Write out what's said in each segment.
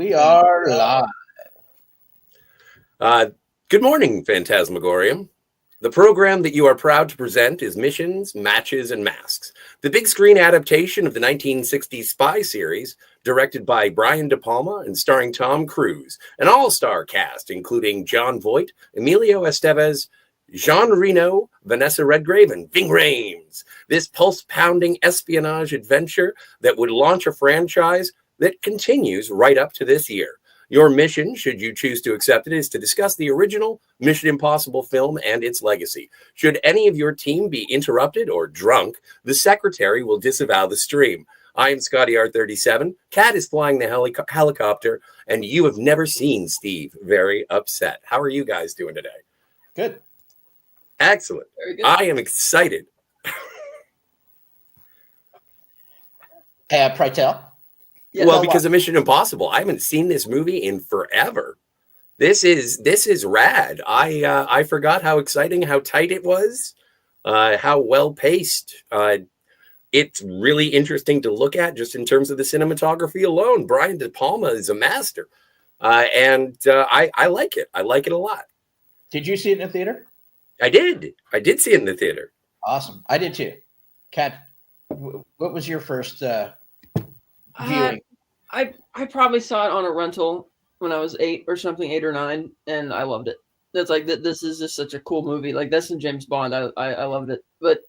We are live. Good morning, Fantasmagorium. The program that you are proud to present is Missions, Matches, and Masks, the big screen adaptation of the 1960s spy series, directed by Brian De Palma and starring Tom Cruise, an all-star cast including John Voight, Emilio Estevez, Jean Reno, Vanessa Redgrave, and Ving Rhames. This pulse-pounding espionage adventure that would launch a franchise that continues right up to this year. Your mission, should you choose to accept it, is to discuss the original Mission Impossible film and its legacy. Should any of your team be interrupted or drunk, the secretary will disavow the stream. I am Scotty R37. Kat is flying the helicopter, and you have never seen Steve very upset. How are you guys doing today? Good. Excellent. Very good. I am excited. Pray tell. Yeah, Well, because of Mission Impossible, I haven't seen this movie in forever. This is rad. I forgot how exciting, how tight it was, how well paced. It's really interesting to look at just in terms of the cinematography alone. Brian De Palma is a master, and I like it. I like it a lot. Did you see it in the theater? I did see it in the theater. Awesome. I did too. Kat, what was your first viewing? I probably saw it on a rental when I was 8 or something, 8 or 9, and I loved it. It's like this is just such a cool movie. Like this and James Bond, I loved it. But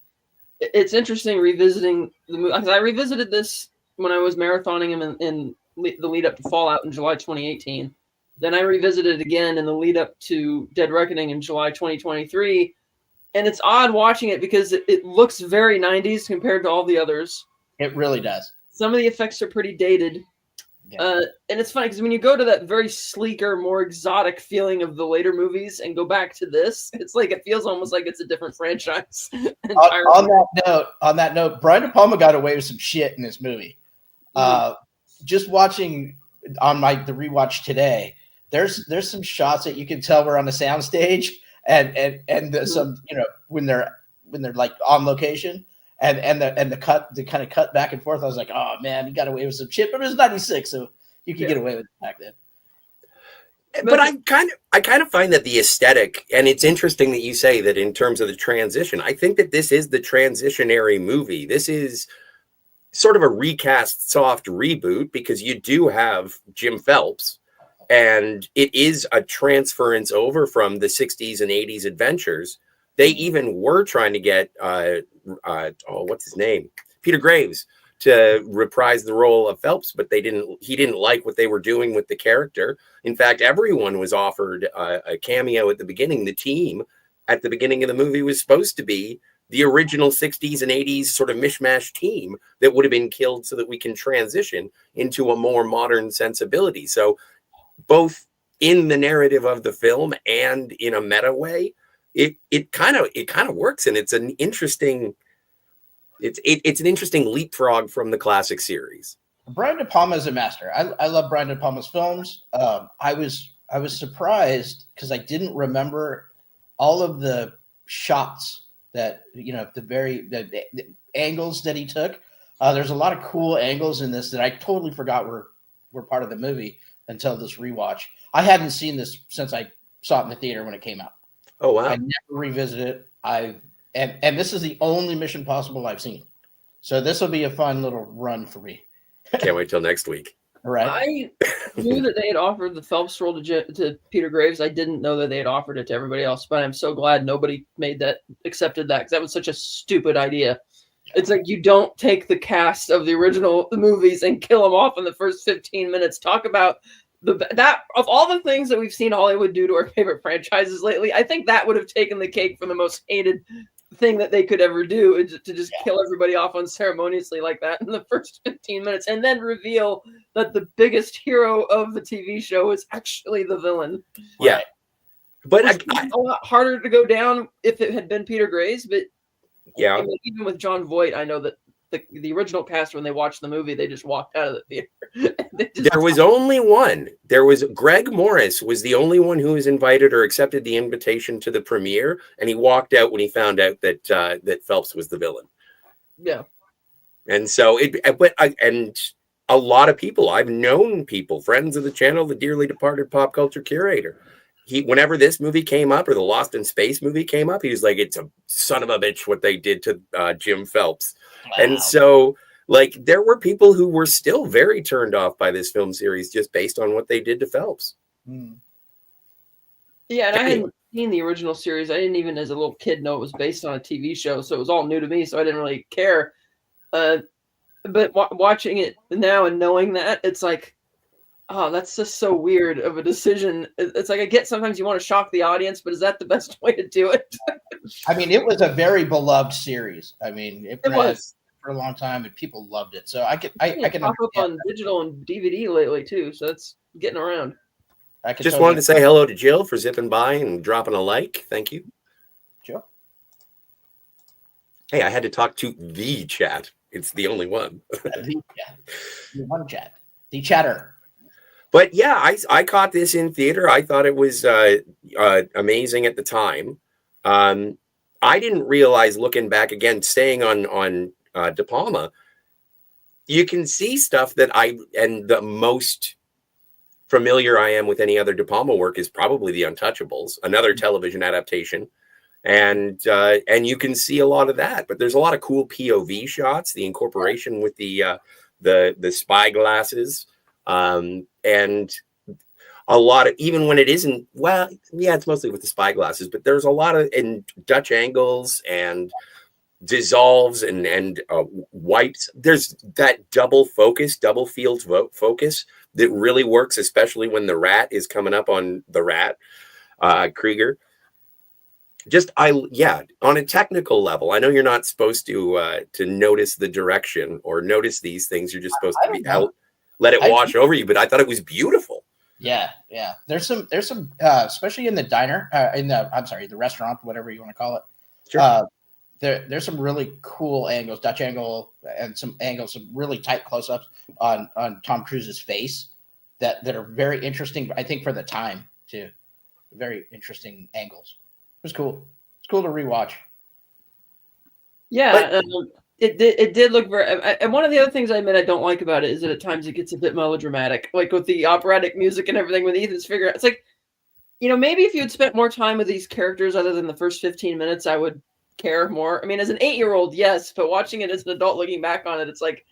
it's interesting revisiting the movie. I revisited this when I was marathoning him in the lead up to Fallout in July 2018. Then I revisited it again in the lead up to Dead Reckoning in July 2023. And it's odd watching it because it looks very 90s compared to all the others. It really does. Some of the effects are pretty dated. Yeah. And it's funny because when you go to that very sleeker, more exotic feeling of the later movies and go back to this, it's like it feels almost like it's a different franchise. On that note, Brian De Palma got away with some shit in this movie. Just watching on the rewatch today, there's some shots that you can tell were on the soundstage and some when they're like on location. And the kind of cut back and forth. I was like, oh man, he got away with some shit, but it was 96, so you could get away with it back then. But I kind of find that the aesthetic, and it's interesting that you say that in terms of the transition. I think that this is the transitionary movie. This is sort of a recast soft reboot because you do have Jim Phelps, and it is a transference over from the 60s and 80s adventures. They even were trying to get what's his name? Peter Graves to reprise the role of Phelps, but he didn't like what they were doing with the character. In fact, everyone was offered a cameo at the beginning. The team at the beginning of the movie was supposed to be the original 60s and 80s sort of mishmash team that would have been killed so that we can transition into a more modern sensibility. So both in the narrative of the film and in a meta way, it kind of works, and it's an interesting leapfrog from the classic series. Brian De Palma is a master. I love Brian De Palma's films. I was surprised because I didn't remember all of the shots that the angles that he took. There's a lot of cool angles in this that I totally forgot were part of the movie until this rewatch. I hadn't seen this since I saw it in the theater when it came out. Oh wow! I never revisited it. And this is the only Mission Possible I've seen, so this will be a fun little run for me. Can't wait till next week. All right. I knew that they had offered the Phelps role to Peter Graves. I didn't know that they had offered it to everybody else, but I'm so glad nobody accepted that because that was such a stupid idea. It's like you don't take the cast of the original movies and kill them off in the first 15 minutes. Talk about that of all the things that we've seen Hollywood do to our favorite franchises lately, I think that would have taken the cake for the most hated thing that they could ever do, to just kill everybody off unceremoniously like that in the first 15 minutes and then reveal that the biggest hero of the TV show is actually the villain. Yeah. Right. But a lot harder to go down if it had been Peter Graves, but yeah, I mean, even with John Voight, I know that the original cast, when they watched the movie, they just walked out of the theater. There was only one. There was Greg Morris was the only one who was invited or accepted the invitation to the premiere, and he walked out when he found out that that Phelps was the villain. Yeah, and so a lot of people, I've known people, friends of the channel, the dearly departed pop culture curator. Whenever this movie came up or the Lost in Space movie came up, he was like, it's a son of a bitch what they did to Jim Phelps. Wow. And so, like, there were people who were still very turned off by this film series just based on what they did to Phelps. Yeah, and I hadn't seen the original series. I didn't even, as a little kid, know it was based on a TV show, so it was all new to me, so I didn't really care. But watching it now and knowing that, it's like, oh, that's just so weird of a decision. It's like, I get sometimes you want to shock the audience, but is that the best way to do it? I mean, it was a very beloved series. I mean, it was for a long time, and people loved it. So I can pop up on digital and DVD lately too. So that's getting around. I just wanted to say hello to Jill for zipping by and dropping a like. Thank you, Jill. Hey, I had to talk to the chat. It's the only one. The one chat. The chatter. But yeah, I caught this in theater. I thought it was amazing at the time. I didn't realize, looking back again, staying on De Palma, you can see stuff that the most familiar I am with any other De Palma work is probably The Untouchables, another television adaptation. And you can see a lot of that, but there's a lot of cool POV shots, the incorporation with the spy glasses, and a lot of, even when it isn't, well, yeah, it's mostly with the spy glasses, but there's a lot of in Dutch angles and dissolves and wipes. There's that double field focus that really works, especially when the rat is coming up on the rat, Krieger. On a technical level, I know you're not supposed to notice the direction or notice these things. You're just supposed to be out, let it wash over you. But I thought it was beautiful. Yeah. There's some, especially in the diner, the restaurant, whatever you want to call it. Sure. There's some really cool angles, Dutch angle, and some really tight close-ups on Tom Cruise's face that are very interesting. I think for the time too, very interesting angles. It was cool. It's cool to rewatch. Yeah, it did look very. And one of the other things I admit I don't like about it is that at times it gets a bit melodramatic, like with the operatic music and everything. With Ethan's figure, it's like, maybe if you had spent more time with these characters other than the first 15 minutes, I would care more. I mean, as an 8-year-old, yes, but watching it as an adult, looking back on it, it's like,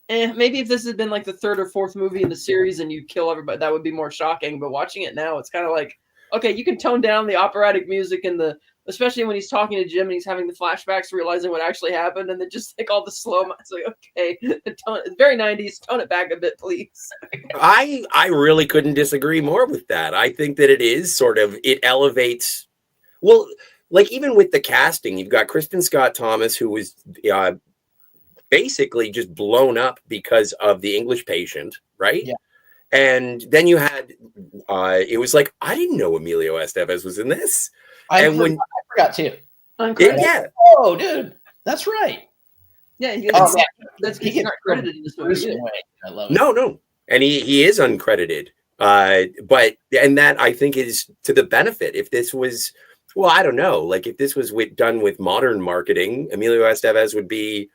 maybe if this had been like the third or fourth movie in the series and you kill everybody, that would be more shocking. But watching it now, it's kind of like, okay, you can tone down the operatic music and especially when he's talking to Jim and he's having the flashbacks, realizing what actually happened, and then just like all the slow. It's like, okay, it's very 90s. Tone it back a bit, please. I really couldn't disagree more with that. I think that it is sort of, it elevates. Well, like even with the casting, you've got Kristen Scott Thomas, who was basically just blown up because of The English Patient, right? Yeah. And then you had, it was like, I didn't know Emilio Estevez was in this. I forgot too. Yeah. Oh, dude, that's right. Yeah, he's not credited in this movie. I love it. No. And he is uncredited. And that I think is to the benefit. If this was, well, I don't know, like if this was done with modern marketing, Emilio Estevez would be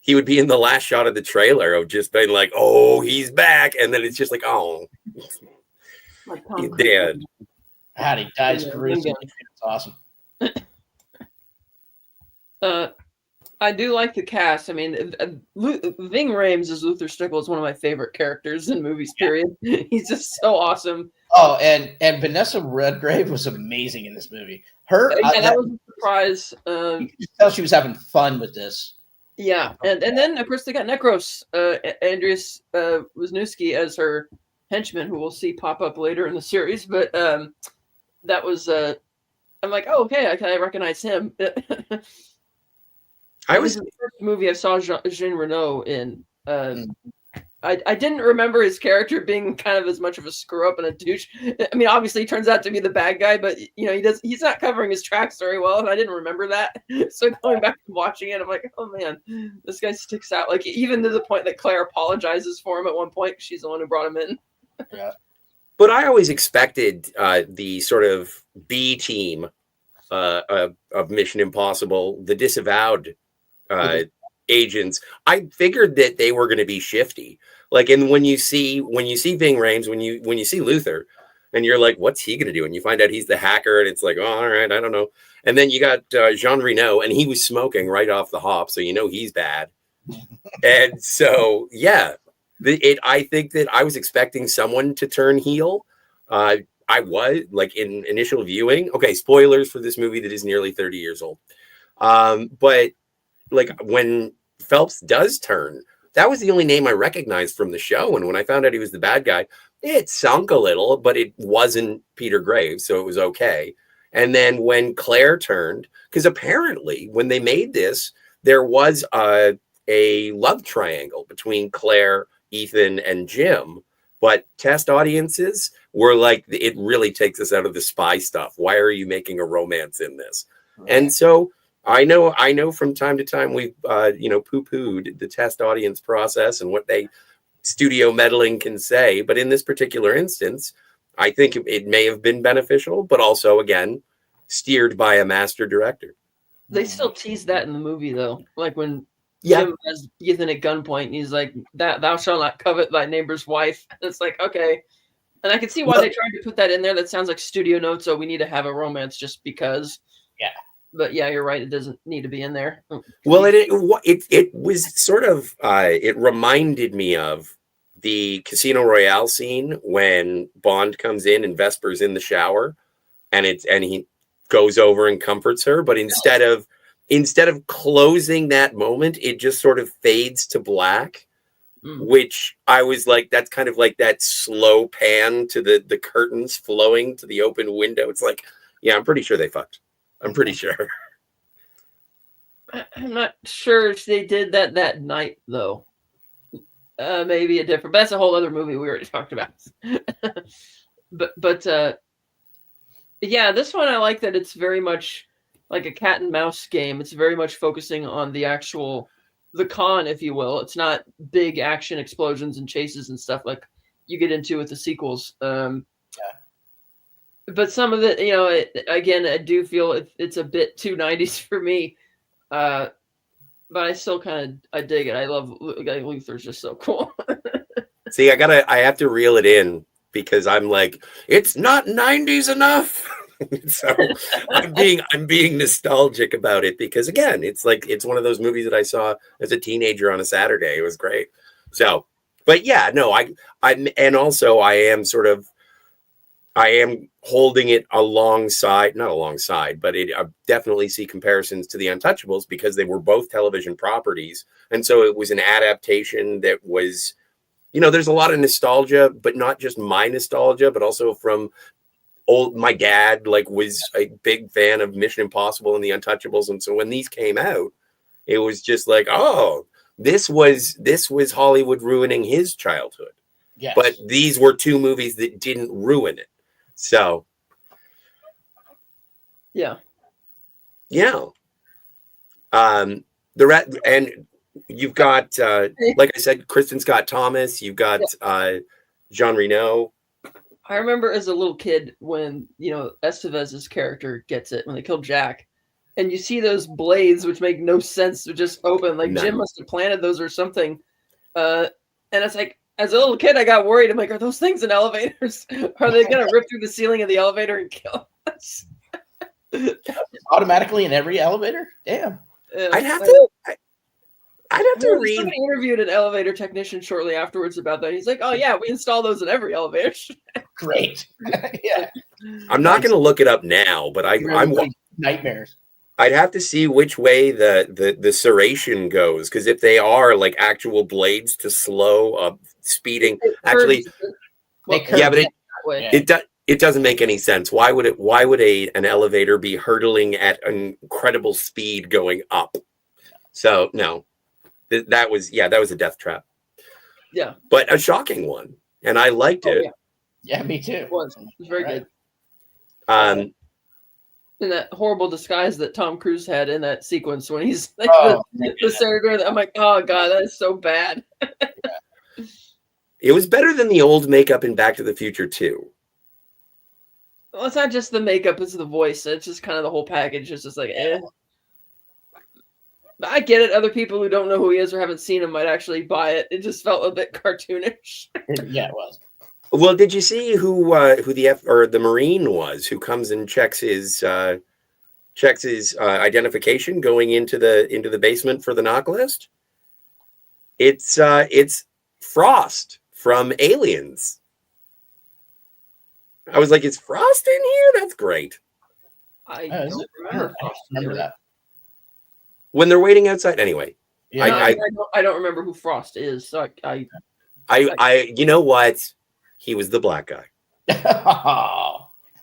in the last shot of the trailer of just being like, oh, he's back. And then it's just like, oh, he's dead. God, he dies gruesomely. It's awesome. I do like the cast. I mean, Ving Rhames as Luther Stickle is one of my favorite characters in movies, period. He's just so awesome. Oh, and Vanessa Redgrave was amazing in this movie. That was a surprise. You could tell she was having fun with this. Yeah, and then of course they got Necros, Andreas Wisniewski as her henchman, who we'll see pop up later in the series. But that was I'm like, oh, okay, I recognize him. I was the first movie I saw Jean Reno in. I didn't remember his character being kind of as much of a screw up and a douche. I mean, obviously he turns out to be the bad guy, but he's not covering his tracks very well, and I didn't remember that. So going back and watching it, I'm like, oh man, this guy sticks out. Like even to the point that Claire apologizes for him at one point. She's the one who brought him in. Yeah. But I always expected the sort of B team of Mission Impossible, the disavowed agents. I figured that they were going to be shifty. Like, and when you see Ving Rhames, when you see Luther, and you're like, what's he going to do? And you find out he's the hacker, and it's like, oh, all right, I don't know. And then you got Jean Reno, and he was smoking right off the hop, so you know he's bad. And so, yeah, I think that I was expecting someone to turn heel. I was, like, in initial viewing. Okay, spoilers for this movie that is nearly 30 years old. But like when Phelps does turn, that was the only name I recognized from the show. And when I found out he was the bad guy, it sunk a little, but it wasn't Peter Graves, so it was okay. And then when Claire turned, because apparently when they made this, there was a love triangle between Claire, Ethan, and Jim. But test audiences were like, it really takes us out of the spy stuff. Why are you making a romance in this? Right. And so I know from time to time we've poo-pooed the test audience process and what they studio meddling can say. But in this particular instance, I think it may have been beneficial, but also, again, steered by a master director. They still tease that in the movie, though. Like when Jim has Ethan at gunpoint, and he's like, "Thou shalt not covet thy neighbor's wife." And it's like, okay. And I can see why they tried to put that in there. That sounds like studio notes. So we need to have a romance just because. Yeah. But yeah, you're right. It doesn't need to be in there. Well, it was sort of, it reminded me of the Casino Royale scene when Bond comes in and Vesper's in the shower, and he goes over and comforts her. But instead of closing that moment, it just sort of fades to black, which I was like, that's kind of like that slow pan to the curtains flowing to the open window. It's like, yeah, I'm pretty sure they fucked. I'm pretty sure. I'm not sure if they did that night, though. Maybe a different. But that's a whole other movie we already talked about. but yeah, this one I like that it's very much like a cat and mouse game. It's very much focusing on the con, if you will. It's not big action explosions and chases and stuff like you get into with the sequels. But some of it, again, I do feel it's a bit too 90s for me. But I still I dig it. I love Luther's just so cool. See, I have to reel it in because I'm like, it's not 90s enough. So I'm being nostalgic about it because, again, it's one of those movies that I saw as a teenager on a Saturday. It was great. So, but yeah, no, I am holding it not alongside, but I definitely see comparisons to The Untouchables because they were both television properties. And so it was an adaptation that was, there's a lot of nostalgia, but not just my nostalgia, but also from my dad, was a big fan of Mission Impossible and The Untouchables. And so when these came out, it was just like, oh, this was Hollywood ruining his childhood. Yes. But these were two movies that didn't ruin it. So, yeah. And you've got, like I said, Kristen Scott Thomas. You've got Jean Reno. I remember as a little kid when Estevez's character gets it when they killed Jack, and you see those blades which make no sense to just open. Like Jim must have planted those or something. And it's like, as a little kid, I got worried. I'm like, are those things in elevators? Are they going to rip through the ceiling of the elevator and kill us? Automatically in every elevator? Damn. I'd have to read. Somebody interviewed an elevator technician shortly afterwards about that. He's like, oh, yeah, we install those in every elevator. Great. Yeah. I'm not going to look it up now, but I'm nightmares. I'd have to see which way the serration goes, because if they are like actual blades to slow up speeding, actually, but it doesn't make any sense. Why would an elevator be hurtling at an incredible speed going up? So no, that was a death trap. Yeah, but a shocking one, and I liked it. Yeah, me too. It was very good. In that horrible disguise that Tom Cruise had in that sequence when he's like the senator, I'm like, oh god, that is so bad. It was better than the old makeup in Back to the Future 2. Well, it's not just the makeup; it's the voice. It's just kind of the whole package. It's just like, eh. I get it. Other people who don't know who he is or haven't seen him might actually buy it. It just felt a bit cartoonish. Yeah, it was. Well, did you see who the Marine was who comes and checks his identification going into the basement for the knock list? It's Frost from Aliens. I was like, is Frost in here? That's great. I don't remember that. When they're waiting outside, anyway. Yeah. I don't remember who Frost is. So I you know what? He was the black guy.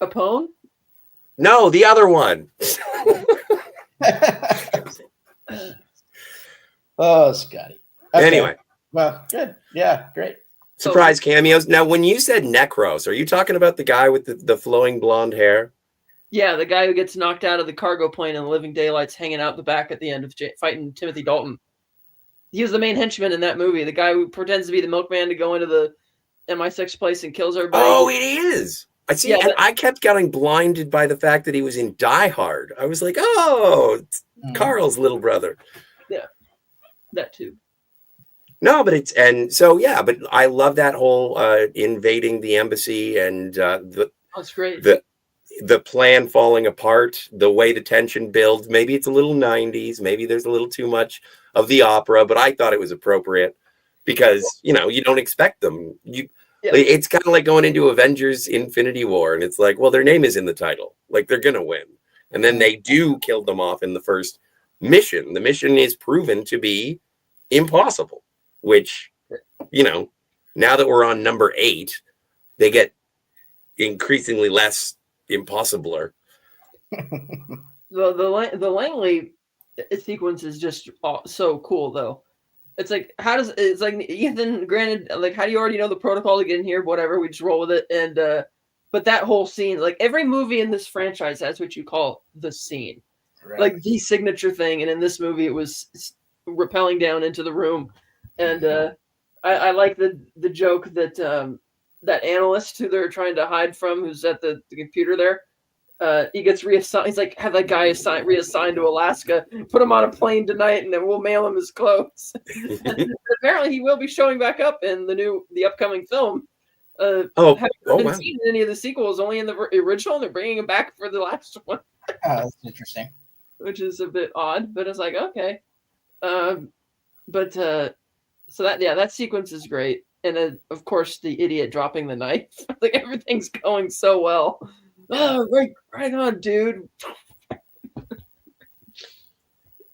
Capone? No, the other one. Oh, Scotty. Okay. Anyway. Well, good. Yeah, great. Surprise cameos. Now, when you said Necros, are you talking about the guy with the flowing blonde hair? Yeah, the guy who gets knocked out of the cargo plane in the living daylights hanging out the back at the end of fighting Timothy Dalton. He was the main henchman in that movie. The guy who pretends to be the milkman to go into the MI6 place and kills everybody. Oh, it is. I see. Yeah, and I kept getting blinded by the fact that he was in Die Hard. I was like, oh, it's Carl's little brother. Yeah, that too. No, but but I love that whole invading the embassy and that's great. The plan falling apart, the way the tension builds. Maybe it's a little 90s. Maybe there's a little too much of the opera, but I thought it was appropriate because, you don't expect them. It's kind of like going into Avengers Infinity War, and it's like, well, their name is in the title. Like, they're going to win. And then they do kill them off in the first mission. The mission is proven to be impossible, which, now that we're on number 8, they get increasingly less impossibler. The Langley sequence is just so cool, though. It's like, it's like Ethan, granted, like, how do you already know the protocol to get in here? Whatever, we just roll with it. And but that whole scene, like, every movie in this franchise has what you call the scene, right? Like the signature thing. And in this movie, it was rappelling down into the room. And I like the joke that that analyst who they're trying to hide from, who's at the computer there, he gets reassigned. He's like, have that guy reassigned to Alaska, put him on a plane tonight, and then we'll mail him his clothes. Apparently, he will be showing back up in the upcoming film. Haven't been seen in any of the sequels, only in the original. And they're bringing him back for the last one. That's interesting. Which is a bit odd, but it's like, okay. So that sequence is great. And then, of course, the idiot dropping the knife. Like, everything's going so well. Oh, right on, dude.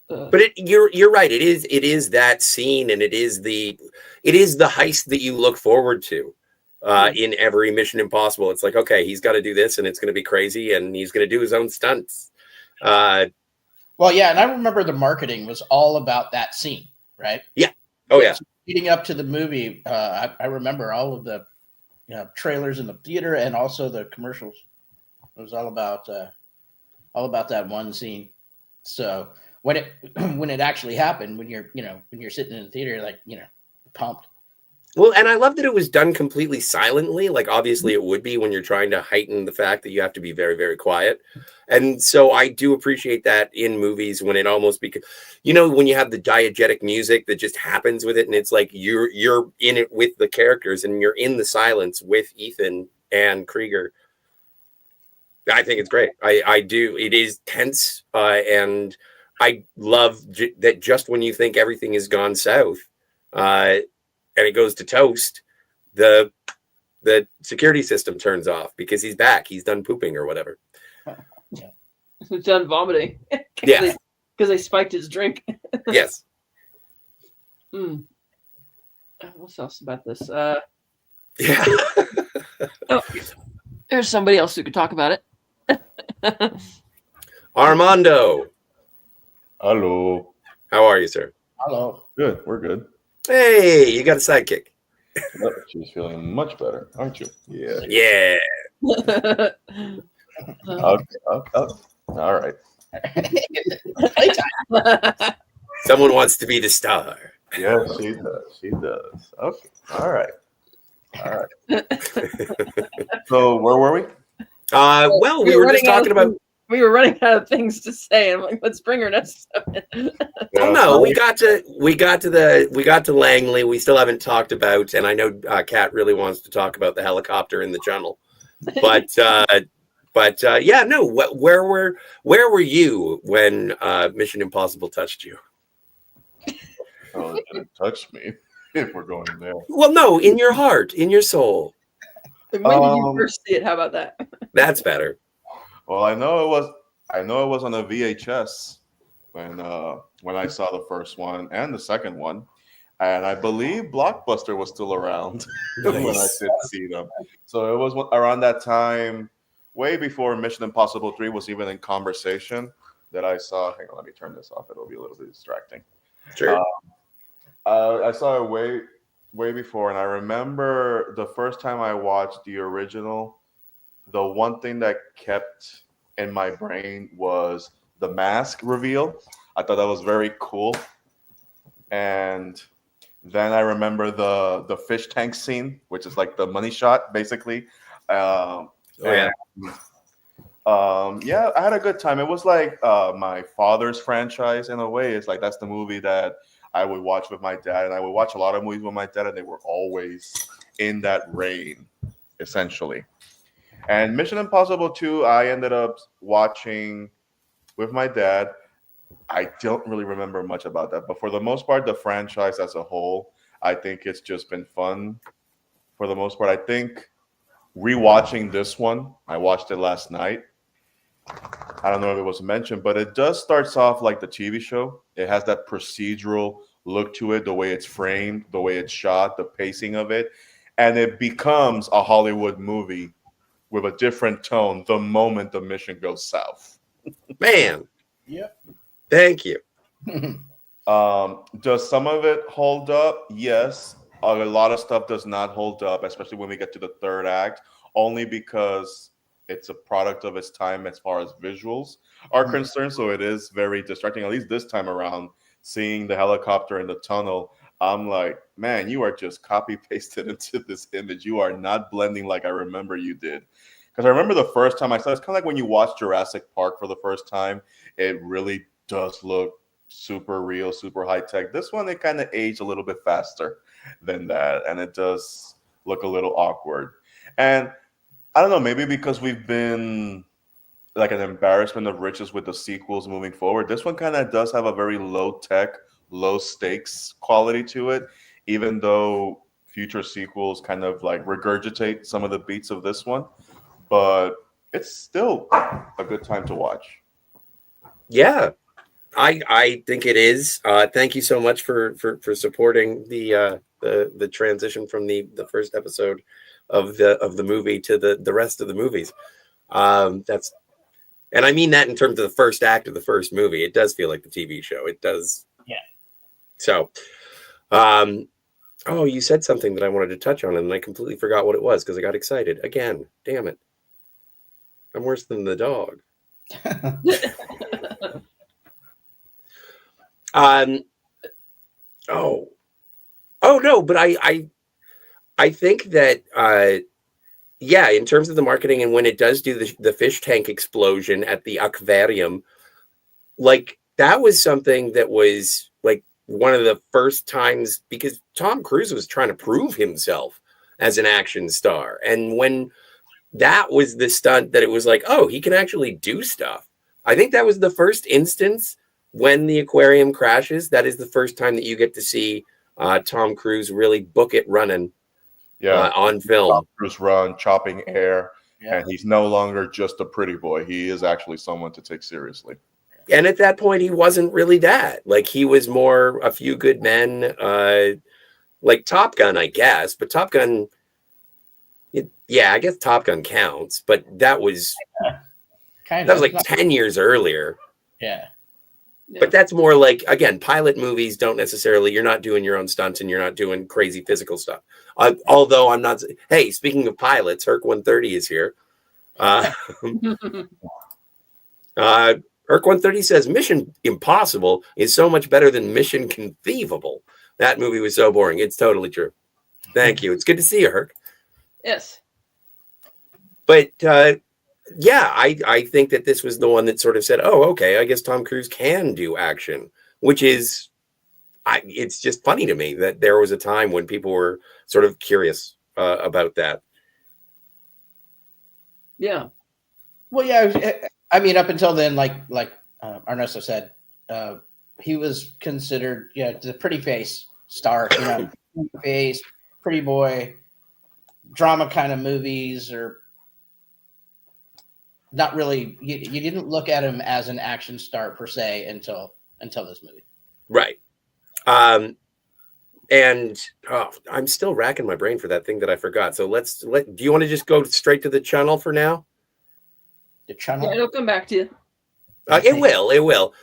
But you're right. It is that scene, and it is the heist that you look forward to in every Mission Impossible. It's like, okay, he's got to do this, and it's going to be crazy, and he's going to do his own stunts. Well, yeah, and I remember the marketing was all about that scene, right? Yeah. Oh, yeah. Leading up to the movie, I remember all of the trailers in the theater and also the commercials. It was all about that one scene. So when it actually happened, when you're sitting in the theater, like, pumped. Well, and I love that it was done completely silently. Like, obviously it would be when you're trying to heighten the fact that you have to be very, very quiet. And so I do appreciate that in movies when it almost becomes, when you have the diegetic music that just happens with it. And it's like, you're in it with the characters and you're in the silence with Ethan and Krieger. I think it's great. I do. It is tense. And I love that just when you think everything has gone south, and it goes to toast, the security system turns off because he's back. He's done pooping or whatever. Yeah. He's done vomiting. Yeah. Because they spiked his drink. Yes. What's else about this? Yeah. Oh, there's somebody else who could talk about it. Armando. Hello. How are you, sir? Hello. Good. We're good. Hey, you got a sidekick. Oh, she's feeling much better, aren't you? Yeah. Yeah. Okay. All right. Someone wants to be the star. Yes, she does. She does. Okay. All right. So where were we? Well, we were just talking about We were running out of things to say. I'm like, let's bring her next time. Well, no, we got to Langley. We still haven't talked about, and I know Kat really wants to talk about the helicopter in the tunnel, but yeah, no. Where were you when Mission Impossible touched you? Oh, it didn't touch me. If we're going there. Well, no, in your heart, in your soul. When did you first see it? How about that? That's better. Well, I know it was on a VHS when I saw the first one and the second one, and I believe Blockbuster was still around when I did see them. So it was around that time, way before Mission Impossible 3 was even in conversation, that I saw. Hang on, let me turn this off. It'll be a little bit distracting. Sure. I saw it way before, and I remember the first time I watched the original, the one thing that kept in my brain was the mask reveal. I thought that was very cool. And then I remember the fish tank scene, which is like the money shot, basically. Yeah, I had a good time. It was like my father's franchise in a way. It's like that's the movie that I would watch with my dad, and I would watch a lot of movies with my dad, and they were always in that reign, essentially. And Mission Impossible 2, I ended up watching with my dad. I don't really remember much about that, but for the most part, the franchise as a whole, I think it's just been fun. For the most part, I think rewatching this one, I watched it last night. I don't know if it was mentioned, but it does starts off like the TV show. It has that procedural look to it, the way it's framed, the way it's shot, the pacing of it, and it becomes a Hollywood movie with a different tone the moment the mission goes south. Man. Yep. Thank you. Does some of it hold up? Yes. A lot of stuff does not hold up, especially when we get to the third act, only because it's a product of its time as far as visuals are concerned. So it is very distracting, at least this time around, seeing the helicopter in the tunnel. I'm like, man, you are just copy pasted into this image. You are not blending like I remember you did. Because I remember the first time I saw it, it's kind of like when you watch Jurassic Park for the first time, it really does look super real, super high tech. This one, it kind of aged a little bit faster than that. And it does look a little awkward. And I don't know, maybe because we've been like an embarrassment of riches with the sequels moving forward. This one kind of does have a very low tech, low stakes quality to it, even though future sequels kind of like regurgitate some of the beats of this one. But it's still a good time to watch. Yeah, I think it is. Thank you so much for supporting the transition from the first episode of the movie to the rest of the movies. That's, and I mean that in terms of the first act of the first movie. It does feel like the TV show. It does. Yeah. So, oh, you said something that I wanted to touch on, and I completely forgot what it was because I got excited again. Damn it! I'm worse than the dog. Oh no, but I think that yeah, in terms of the marketing and when it does do the fish tank explosion at the aquarium, like that was something that was like one of the first times, because Tom Cruise was trying to prove himself as an action star, and when that was the stunt that it was like, oh, he can actually do stuff. I think that was the first instance when the aquarium crashes. That is the first time that you get to see Tom Cruise really book it running on film. Tom Cruise run, chopping air, and he's no longer just a pretty boy. He is actually someone to take seriously. And at that point, he wasn't really that. Like, he was more A Few Good Men, like Top Gun, I guess. But Top Gun, yeah, I guess Top Gun counts. But that was kind that of was like 10 years earlier. Yeah. But that's more like, again, pilot movies don't necessarily, you're not doing your own stunts and you're not doing crazy physical stuff. Although I'm not, hey, speaking of pilots, Herc 130 is here. Herc 130 says Mission Impossible is so much better than Mission Conceivable. That movie was so boring. It's totally true. Thank you. It's good to see you, Herc. Yes. But yeah, I think that this was the one that sort of said, oh, okay, I guess Tom Cruise can do action, which is, it's just funny to me that there was a time when people were sort of curious about that. Yeah. Well, yeah. I mean, up until then, like Ernesto said, he was considered the pretty face star. Face, pretty boy, drama kind of movies, or not really. You didn't look at him as an action star per se until this movie. Right. And I'm still racking my brain for that thing that I forgot. So do you want to just go straight to the channel for now? The channel? Yeah, it'll come back to you. It will.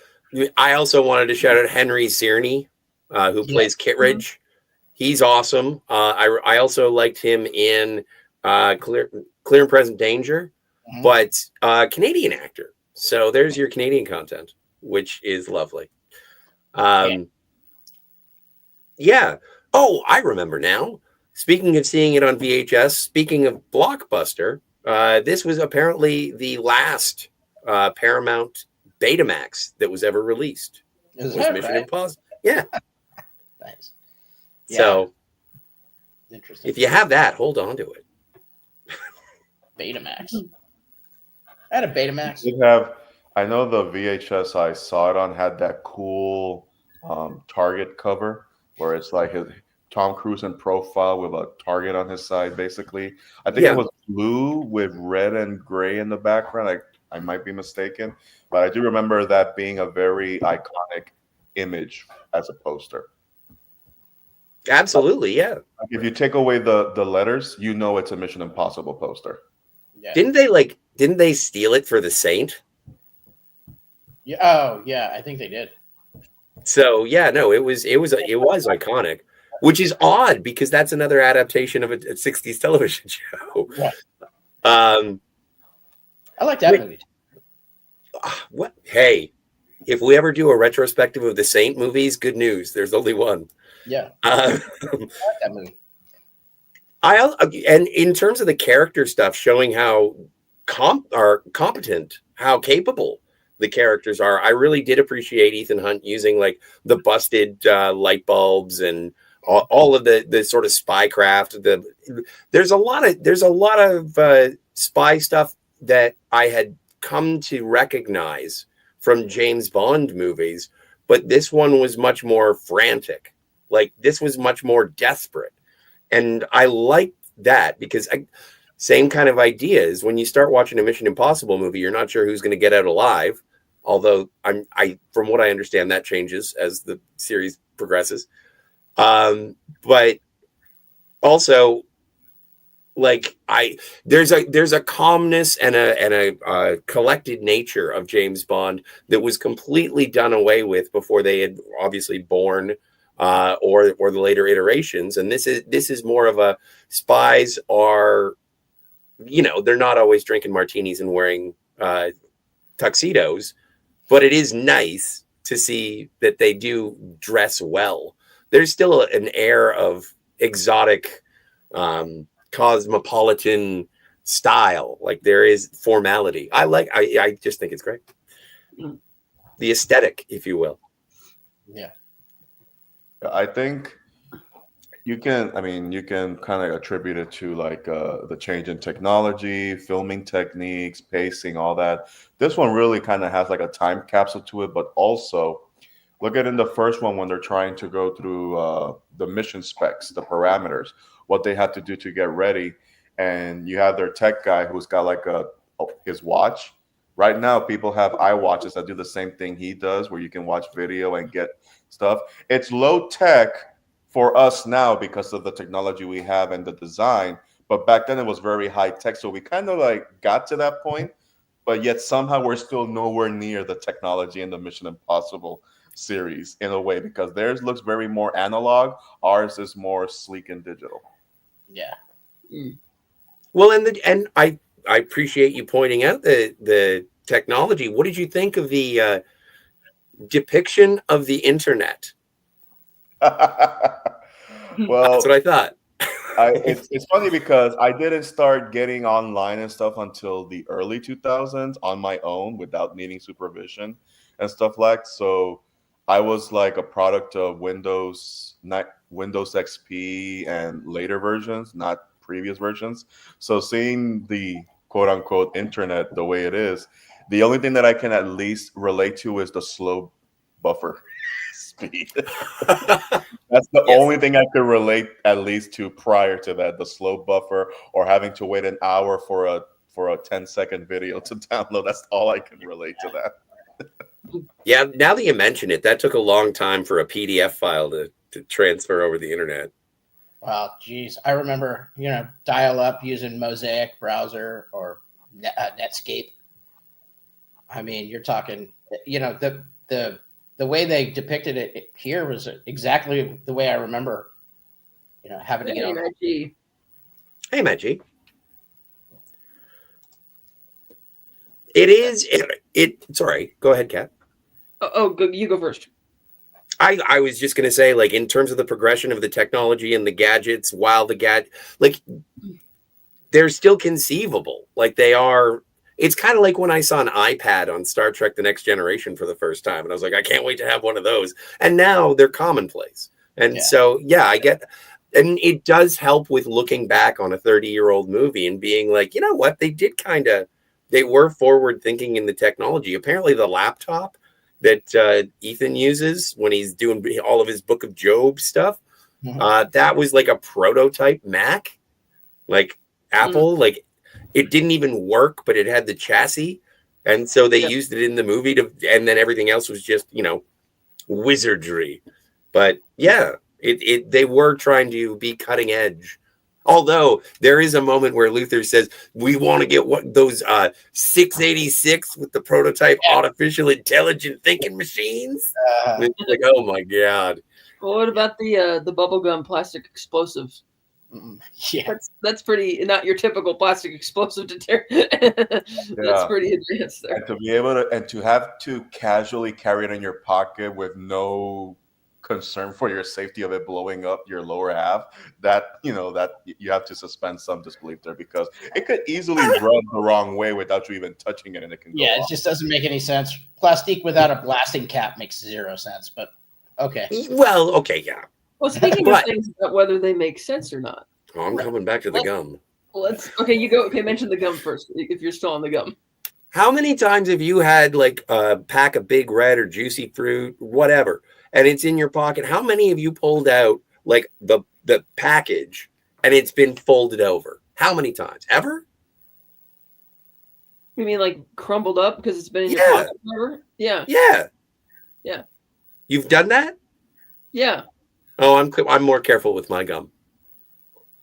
I also wanted to shout out Henry Czerny, who plays Kittredge. He's awesome. I also liked him in Clear and Present Danger, but Canadian actor. So there's your Canadian content, which is lovely. Yeah. Oh, I remember now. Speaking of seeing it on VHS, speaking of Blockbuster, this was apparently the last Paramount Betamax that was ever released. Was Mission Impossible. Yeah. Nice. So, interesting. If you have that, hold on to it. Betamax. I had a Betamax. I know the VHS I saw it on had that cool Target cover where it's like Tom Cruise in profile with a target on his side, basically. I think it was blue with red and gray in the background. I might be mistaken, but I do remember that being a very iconic image as a poster. Absolutely, yeah. If you take away the letters, it's a Mission Impossible poster. Yeah. Didn't they steal it for The Saint? Yeah. Oh, yeah. I think they did. So yeah, no, it was iconic, which is odd because that's another adaptation of a 60s television show. Yeah. I like that movie. What? Hey, if we ever do a retrospective of the Saint movies, good news. There's only one. Yeah. I like that movie. And in terms of the character stuff, showing how competent, how capable the characters are, I really did appreciate Ethan Hunt using like the busted light bulbs and all of the sort of spycraft. There's a lot of spy stuff that I had come to recognize from James Bond movies, but this one was much more frantic. Like this was much more desperate, and I liked that because same kind of ideas. When you start watching a Mission Impossible movie, you're not sure who's going to get out alive. Although from what I understand, that changes as the series progresses. But also, like there's a calmness and a collected nature of James Bond that was completely done away with before they had obviously Bourne or the later iterations. And this is more of a spies are, they're not always drinking martinis and wearing tuxedos. But it is nice to see that they do dress well. There's still an air of exotic, cosmopolitan style. Like there is formality. I just think it's great. The aesthetic, if you will. Yeah. I think you can kind of attribute it to like the change in technology, filming techniques, pacing, all that. This one really kind of has like a time capsule to it, but also look at in the first one when they're trying to go through the mission specs, the parameters, what they had to do to get ready. And you have their tech guy who's got like his watch. Right now, people have iWatches that do the same thing he does, where you can watch video and get stuff. It's low tech for us now because of the technology we have and the design, but back then it was very high tech. So we kind of like got to that point, but yet somehow we're still nowhere near the technology in the Mission Impossible series in a way, because theirs looks very more analog. Ours is more sleek and digital. Yeah. Well, and I appreciate you pointing out the technology. What did you think of the depiction of the internet? Well, that's what I thought. It's funny because I didn't start getting online and stuff until the early 2000s on my own without needing supervision and stuff like. So I was like a product of Windows, not Windows XP and later versions, not previous versions. So seeing the quote unquote internet the way it is, the only thing that I can at least relate to is the slow buffer speed. That's the Yes. only thing I could relate at least to prior to that, the slow buffer or having to wait an hour for a 10-second video to download. That's all I can relate to that. Yeah, now that you mention it, that took a long time for a PDF file to transfer over the internet. Well, geez, I remember, dial up using Mosaic browser or Netscape. I mean, you're talking, the way they depicted it here was exactly the way I remember, having to get on. Hey, Maggie. It is. Sorry. Go ahead, Kat. You go first. I was just going to say, like, in terms of the progression of the technology and the gadgets, while they're still conceivable. Like, they are. It's kind of like when I saw an iPad on Star Trek: The Next Generation for the first time, and I was like, I can't wait to have one of those. And now they're commonplace. And so, yeah, I get. And it does help with looking back on a 30-year-old movie and being like, you know what, they were forward thinking in the technology. Apparently, the laptop that Ethan uses when he's doing all of his Book of Job stuff, that was like a prototype Mac, like Apple. Like, it didn't even work, but it had the chassis, and so they used it in the movie and then everything else was just wizardry. But yeah, they were trying to be cutting edge. Although there is a moment where Luther says, we want to get those 686 with the prototype artificial intelligent thinking machines. It's like, oh my God. Well, what about the bubblegum plastic explosives? Yeah, that's pretty not your typical plastic explosive to tear. That's pretty advanced there. And to be able to have to casually carry it in your pocket with no concern for your safety of it blowing up your lower half, that you have to suspend some disbelief there, because it could easily run the wrong way without you even touching it, and it can go it off. just doesn't make any sense. Plastique without a blasting cap makes zero sense, but okay. Well, okay, yeah. Well, speaking of things about whether they make sense or not. Oh, I'm coming back to the gum. You go. Okay, mention the gum first, if you're still on the gum. How many times have you had like a pack of Big Red or Juicy Fruit, whatever, and it's in your pocket? How many have you pulled out like the package and it's been folded over? How many times? Ever? You mean like crumbled up because it's been in your pocket forever? Yeah. Yeah. Yeah. You've done that? Yeah. Oh, I'm more careful with my gum.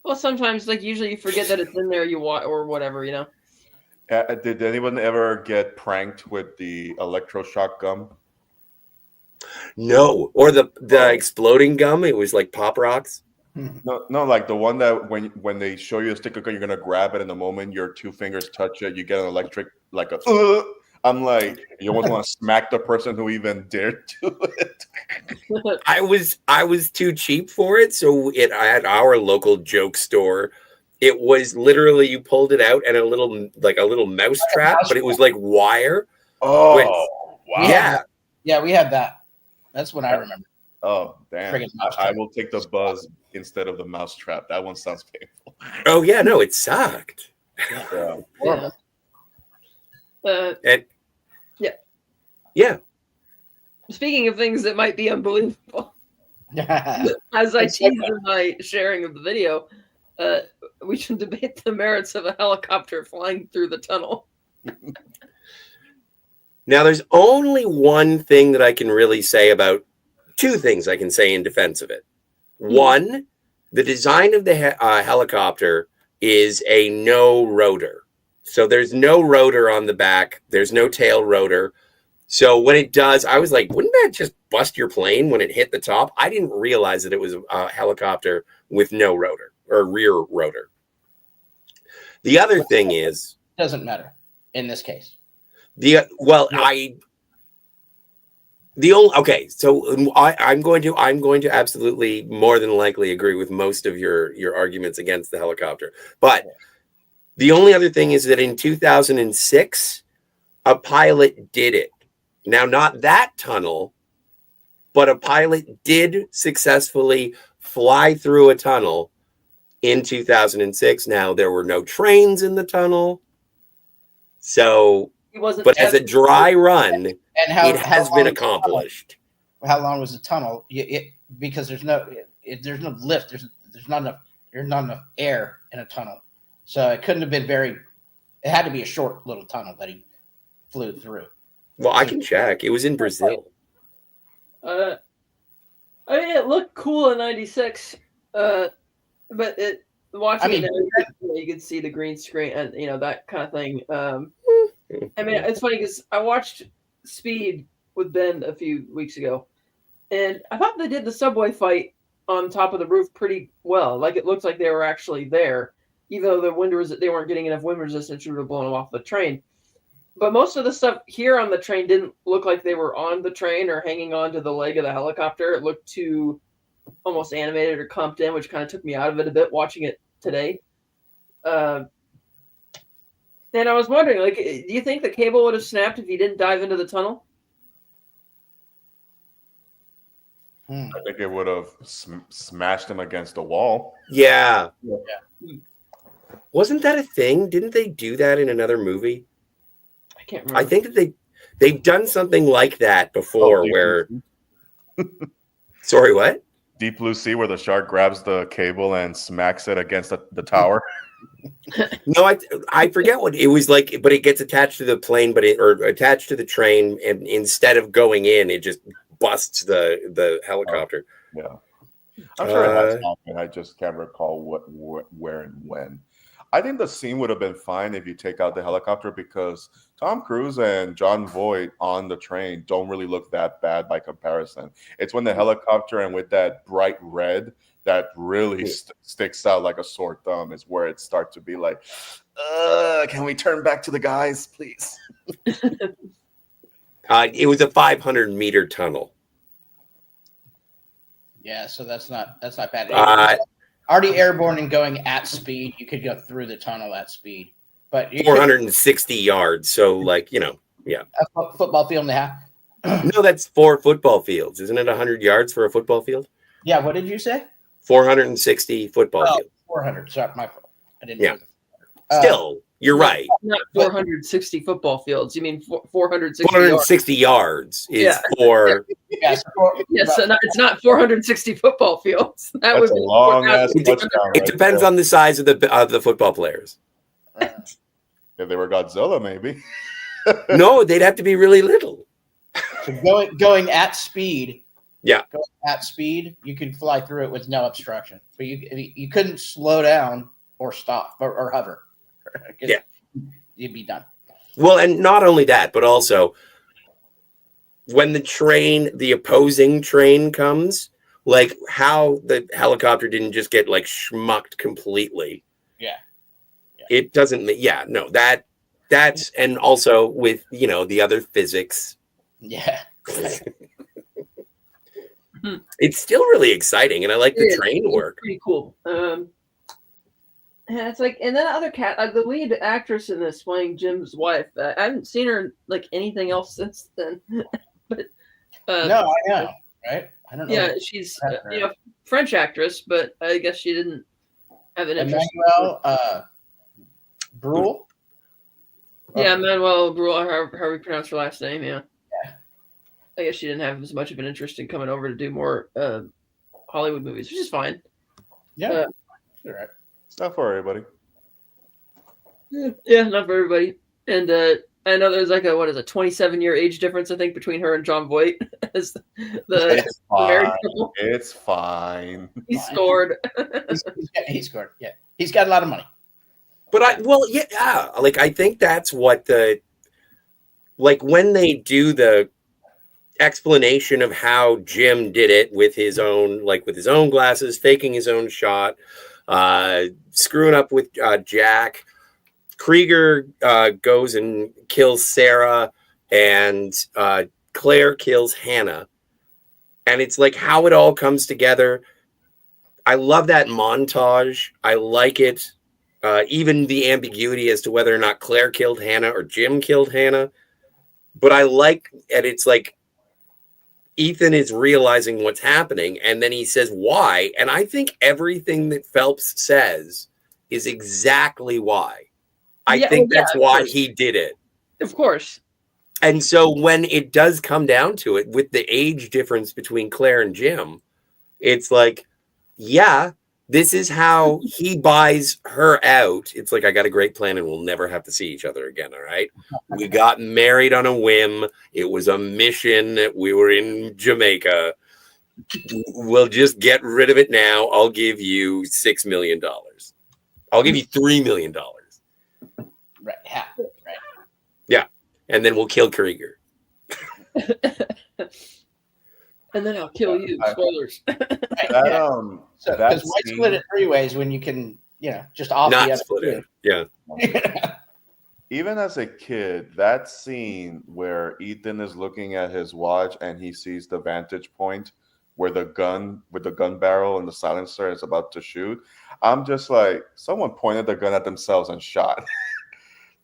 Well, sometimes, like, usually you forget that it's in there, or whatever, Did anyone ever get pranked with the electroshock gum? No, or the exploding gum. It was like Pop Rocks. No, like the one that when they show you a sticker, you're gonna grab it, and the moment your two fingers touch it, you get an electric, like a. I'm like, you almost want to smack the person who even dared do it. I was too cheap for it, so at our local joke store, it was literally you pulled it out and a little mouse trap, but it was like wire. Oh, wow! Yeah, we had that. That's what I remember. Oh, damn! I will take the buzz instead of the mouse trap. That one sounds painful. Oh yeah, no, it sucked. Yeah. Yeah. Speaking of things that might be unbelievable, as I teased in my sharing of the video, we should debate the merits of a helicopter flying through the tunnel. Now, there's only one thing that I can really say about two things I can say in defense of it. One, the design of the helicopter is a no rotor. So there's no rotor on the back. There's no tail rotor. So when it does, I was like, wouldn't that just bust your plane when it hit the top? I didn't realize that it was a helicopter with no rotor or rear rotor. The other thing is... Doesn't matter in this case. The So I'm going to absolutely more than likely agree with most of your arguments against the helicopter. But the only other thing is that in 2006, a pilot did it. Now, not that tunnel, but a pilot did successfully fly through a tunnel in 2006. Now, there were no trains in the tunnel. So, but as a dry run, it has been accomplished. How long was the tunnel? Because there's no lift. There's not enough air in a tunnel, so it couldn't have been very. It had to be a short little tunnel that he flew through. Well, I can check. It was in Brazil. I mean, it looked cool in '96, but watching it now, you could see the green screen and that kind of thing. I mean, it's funny because I watched Speed with Ben a few weeks ago, and I thought they did the subway fight on top of the roof pretty well. Like, it looked like they were actually there, even though they weren't getting enough wind resistance to have blown them off the train. But most of the stuff here on the train didn't look like they were on the train or hanging on to the leg of the helicopter. It looked too almost animated or comped in, which kind of took me out of it a bit watching it today. And I was wondering, like, do you think the cable would have snapped if he didn't dive into the tunnel? I think it would have smashed him against the wall. Yeah. Wasn't that a thing? Didn't they do that in another movie? I can't remember. I think that they've done something like that before. Where, sorry, what? Deep Blue Sea, where the shark grabs the cable and smacks it against the tower. No, I forget what it was like, but it gets attached to the plane, or attached to the train, and instead of going in, it just busts the helicopter. Yeah, I'm sure it has happened. I just can't recall where and when. I think the scene would have been fine if you take out the helicopter, because Tom Cruise and Jon Voight on the train don't really look that bad by comparison. It's when the helicopter and with that bright red that really sticks out like a sore thumb is where it starts to be like, can we turn back to the guys, please? It was a 500-meter tunnel. Yeah, so that's not bad. Already airborne and going at speed, you could go through the tunnel at speed. But 460 yards, so yeah. A football field and a half. No, that's 4 football fields. Isn't it 100 yards for a football field? Yeah, what did you say? 460 football fields. 400. Sorry, my fault. I didn't know. Still, you're right. Not 460 football fields. You mean 460 yards is for. Yes, it's not 460 football fields. That was a long ass touchdown. It depends on the size of the football players. If they were Godzilla, maybe. No, they'd have to be really little. So going at speed. Yeah. Going at speed, you could fly through it with no obstruction, but you couldn't slow down or stop or hover. Yeah, you'd be done. Well, and not only that, but also when the opposing train comes, like how the helicopter didn't just get like schmucked completely. Yeah. It doesn't. Yeah, no, that's and also with the other physics. Yeah. It's still really exciting, and I like the train work. Pretty cool. Yeah, it's like, and then other the lead actress in this playing Jim's wife. I haven't seen her like anything else since then. But no, I know, right? I don't know. Yeah, she's French actress, but I guess she didn't have an interest. Emmanuel Brule. Yeah, Manuel Brule. How we pronounce her last name? Yeah. I guess she didn't have as much of an interest in coming over to do more Hollywood movies, which is fine. Yeah, all right. It's not for everybody. Yeah, not for everybody. And I know there's like a 27-year age difference, I think, between her and Jon Voight. As it's fine. It's fine. He scored. He scored. Yeah, he's got a lot of money. But I think that's what when they do the explanation of how Jim did it with his own glasses, faking his own shot, screwing up with Jack. Krieger goes and kills Sarah, and Claire kills Hannah. And it's like how it all comes together. I love that montage. I like it. Even the ambiguity as to whether or not Claire killed Hannah or Jim killed Hannah. But I like, and it's like Ethan is realizing what's happening, and then he says why. And I think everything that Phelps says is exactly why. I think that's why he did it. Of course. And so when it does come down to it, with the age difference between Claire and Jim, it's like, yeah, this is how he buys her out. It's like, I got a great plan and we'll never have to see each other again. All right. We got married on a whim. It was a mission. We were in Jamaica. We'll just get rid of it now. I'll give you $6 million. I'll give you $3 million. Right. Yeah. Right. Yeah. And then we'll kill Krieger. And then I'll kill you. Spoilers. Because why split it 3 ways when you can, just off not the other split it? Yeah. Even as a kid, that scene where Ethan is looking at his watch and he sees the vantage point where the gun with the gun barrel and the silencer is about to shoot, I'm just like, someone pointed the gun at themselves and shot.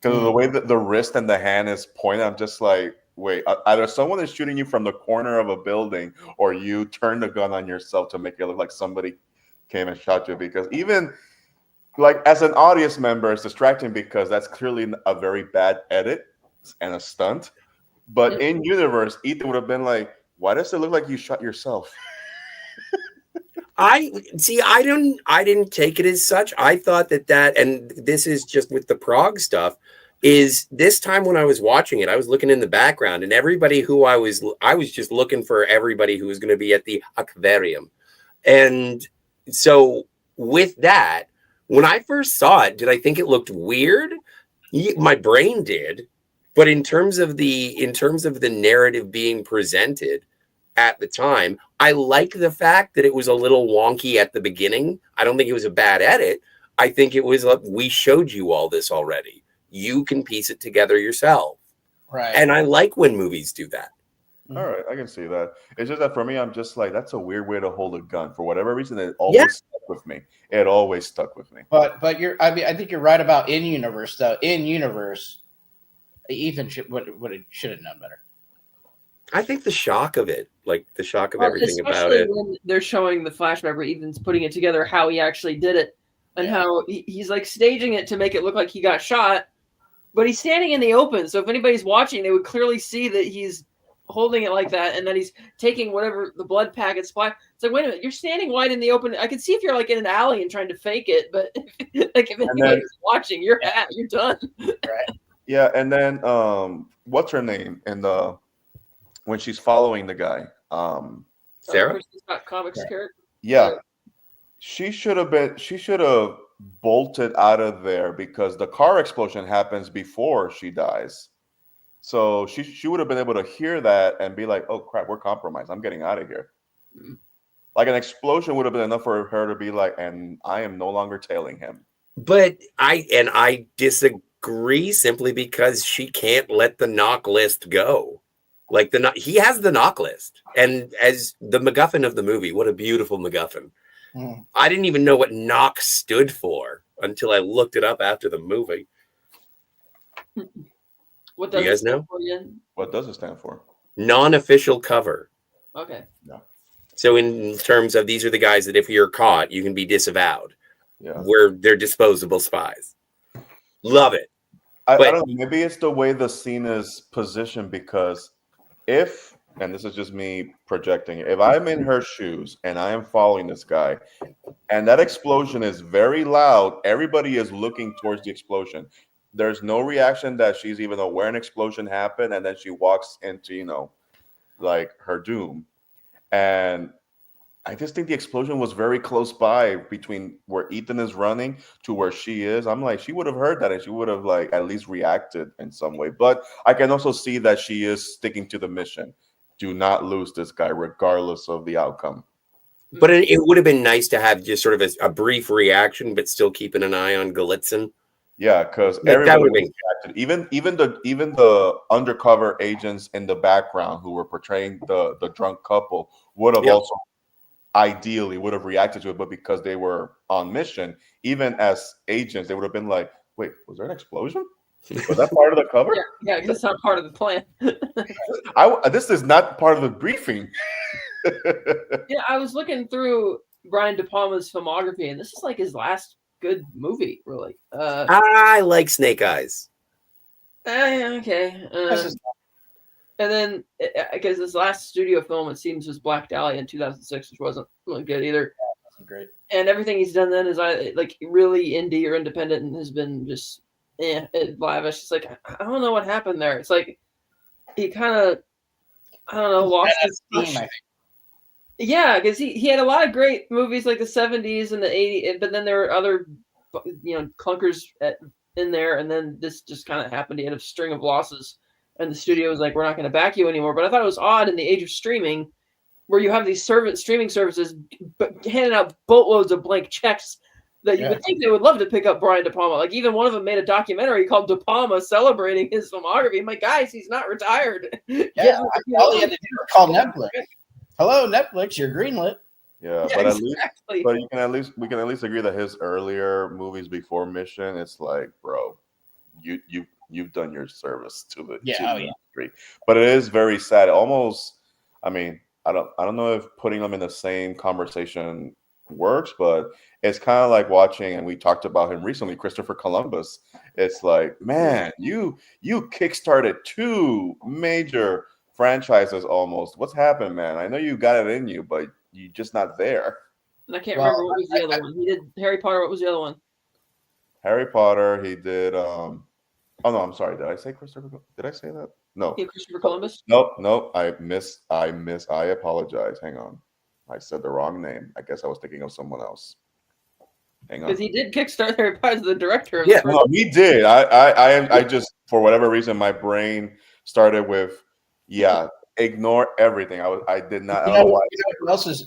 Because of the way that the wrist and the hand is pointed, I'm just like, wait, either someone is shooting you from the corner of a building or you turn the gun on yourself to make it look like somebody came and shot you. Because even like as an audience member, it's distracting because that's clearly a very bad edit and a stunt. But in universe, Ethan would have been like, why does it look like you shot yourself? I didn't take it as such. I thought that, and this is just with the Prague stuff, is this time when I was watching it, I was looking in the background and everybody who I was just looking for everybody who was going to be at the aquarium. And so with that, when I first saw it, did I think it looked weird? My brain did. But in terms of the narrative being presented at the time, I like the fact that it was a little wonky at the beginning. I don't think it was a bad edit. I think it was like, we showed you all this already. You can piece it together yourself. Right. And I like when movies do that. All right, I can see that. It's just that for me, I'm just like, that's a weird way to hold a gun. For whatever reason, it always stuck with me. It always stuck with me. But I think you're right about in universe though. In universe, Ethan should have known better. I think the shock of it, like the shock of everything about especially it. when they're showing the flashback where Ethan's putting it together, how he actually did it, and how he's like staging it to make it look like he got shot, but he's standing in the open. So if anybody's watching, they would clearly see that he's holding it like that, and then he's taking whatever the blood packets fly. It's like, wait a minute, you're standing wide in the open. I can see if you're like in an alley and trying to fake it, but like if anybody's watching, you're done. Right. Yeah, and then what's her name? And when she's following the guy, Sarah? Comics character. Yeah, she should have bolted out of there because the car explosion happens before she dies. So she would have been able to hear that and be like, "Oh crap, we're compromised. I'm getting out of here." Like an explosion would have been enough for her to be like, "And I am no longer tailing him." But I disagree simply because she can't let the knock list go. Like he has the knock list, and as the MacGuffin of the movie, what a beautiful MacGuffin. I didn't even know what knock stood for until I looked it up after the movie. What does you guys know? What does it stand for? Non-official cover. Okay. No. So in terms of these are the guys that if you're caught, you can be disavowed. Yeah. Where they're disposable spies. Love it. I don't know, maybe it's the way the scene is positioned because if, and this is just me projecting, if I'm in her shoes and I am following this guy and that explosion is very loud, everybody is looking towards the explosion. There's no reaction that she's even aware an explosion happened, and then she walks into, like her doom. And I just think the explosion was very close by between where Ethan is running to where she is. I'm like, she would have heard that and she would have like at least reacted in some way. But I can also see that she is sticking to the mission. Do not lose this guy regardless of the outcome. But it would have been nice to have just sort of a brief reaction, but still keeping an eye on Galitzin. Yeah, because That everybody would was be reacted. Even the undercover agents in the background who were portraying the drunk couple would have also ideally would have reacted to it, but because they were on mission, even as agents, they would have been like, "Wait, was there an explosion? Was that part of the cover? Yeah, because it's not part of the plan. This is not part of the briefing." Yeah, I was looking through Brian De Palma's filmography, and this is like his last good movie, really. I like Snake Eyes. Okay. And then, because his last studio film, it seems, was Black Dahlia in 2006, which wasn't really good either. Great. And everything he's done then is like really indie or independent, and has been just lavish. It's like I don't know what happened there. It's like he kind of lost his steam. Yeah, because he had a lot of great movies like the 70s and the 80s, but then there were other clunkers in there, and then this just kind of happened. He had a string of losses, and the studio was like, "We're not going to back you anymore." But I thought it was odd in the age of streaming, where you have these streaming services handing out boatloads of blank checks that you would think they would love to pick up Brian De Palma. Like even one of them made a documentary called De Palma celebrating his filmography. I'm like, guys, he's not retired. Yeah, all he had to do was call Netflix. Hello, Netflix, you're greenlit. Yeah, but exactly. We can at least agree that his earlier movies before Mission, it's like, bro, you've done your service to the industry. But it is very sad. Almost, I mean, I don't know if putting them in the same conversation works, but it's kind of like watching, and we talked about him recently, Christopher Columbus. It's like, man, you kickstarted two major franchises almost. What's happened, man? I know you got it in you, but you're just not there. And I can't remember what was the other one. He did Harry Potter. What was the other one? Harry Potter. He did. Oh no, I'm sorry. Did I say Christopher? Did I say that? No. Yeah, Christopher Columbus. Nope. I apologize. Hang on. I said the wrong name. I guess I was thinking of someone else. Hang on. Because he did kickstart Harry Potter as the director of he did. I just, for whatever reason, my brain started with ignore everything. I did not. Who else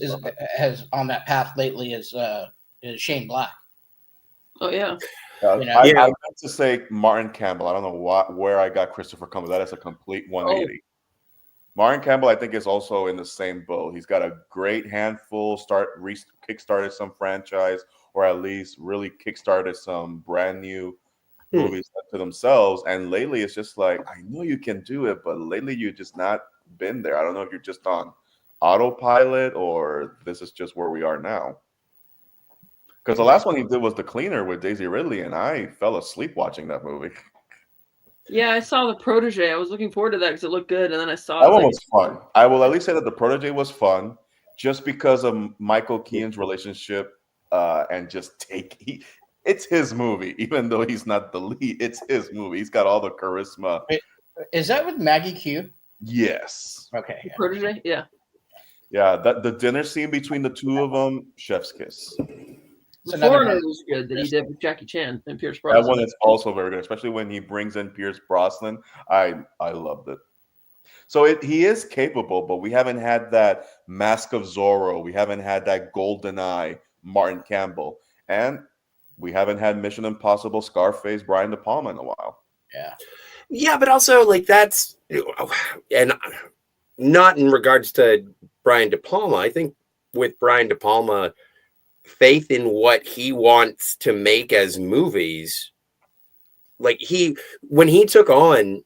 has on that path lately is Shane Black. Oh yeah. I meant to say Martin Campbell. I don't know where I got Christopher Columbus. That is a complete 180. Martin Campbell, I think, is also in the same boat. He's got a great handful. Kickstarted some franchise, or at least really kickstarted some brand new movies to themselves. And lately, it's just like, I know you can do it, but lately you've just not been there. I don't know if you're just on autopilot or this is just where we are now. Because the last one he did was The Cleaner with Daisy Ridley, and I fell asleep watching that movie. Yeah, I saw The Protege. I was looking forward to that because it looked good, and then I saw that one was fun. I will at least say that The Protege was fun, just because of Michael Keaton's relationship, and just it's his movie, even though he's not the lead. It's his movie. He's got all the charisma. Wait, is that with Maggie Q? Yes. Okay. The Protege, yeah. Yeah, the dinner scene between the two of them, chef's kiss. The Foreigner was good that he did with Jackie Chan and Pierce Brosnan. That one is also very good, especially when he brings in Pierce Brosnan. I loved it. So he is capable, but we haven't had that Mask of Zorro. We haven't had that GoldenEye Martin Campbell. And we haven't had Mission Impossible Scarface Brian De Palma in a while. Yeah. Yeah, but also like that's, and not in regards to Brian De Palma. I think with Brian De Palma, faith in what he wants to make as movies, like when he took on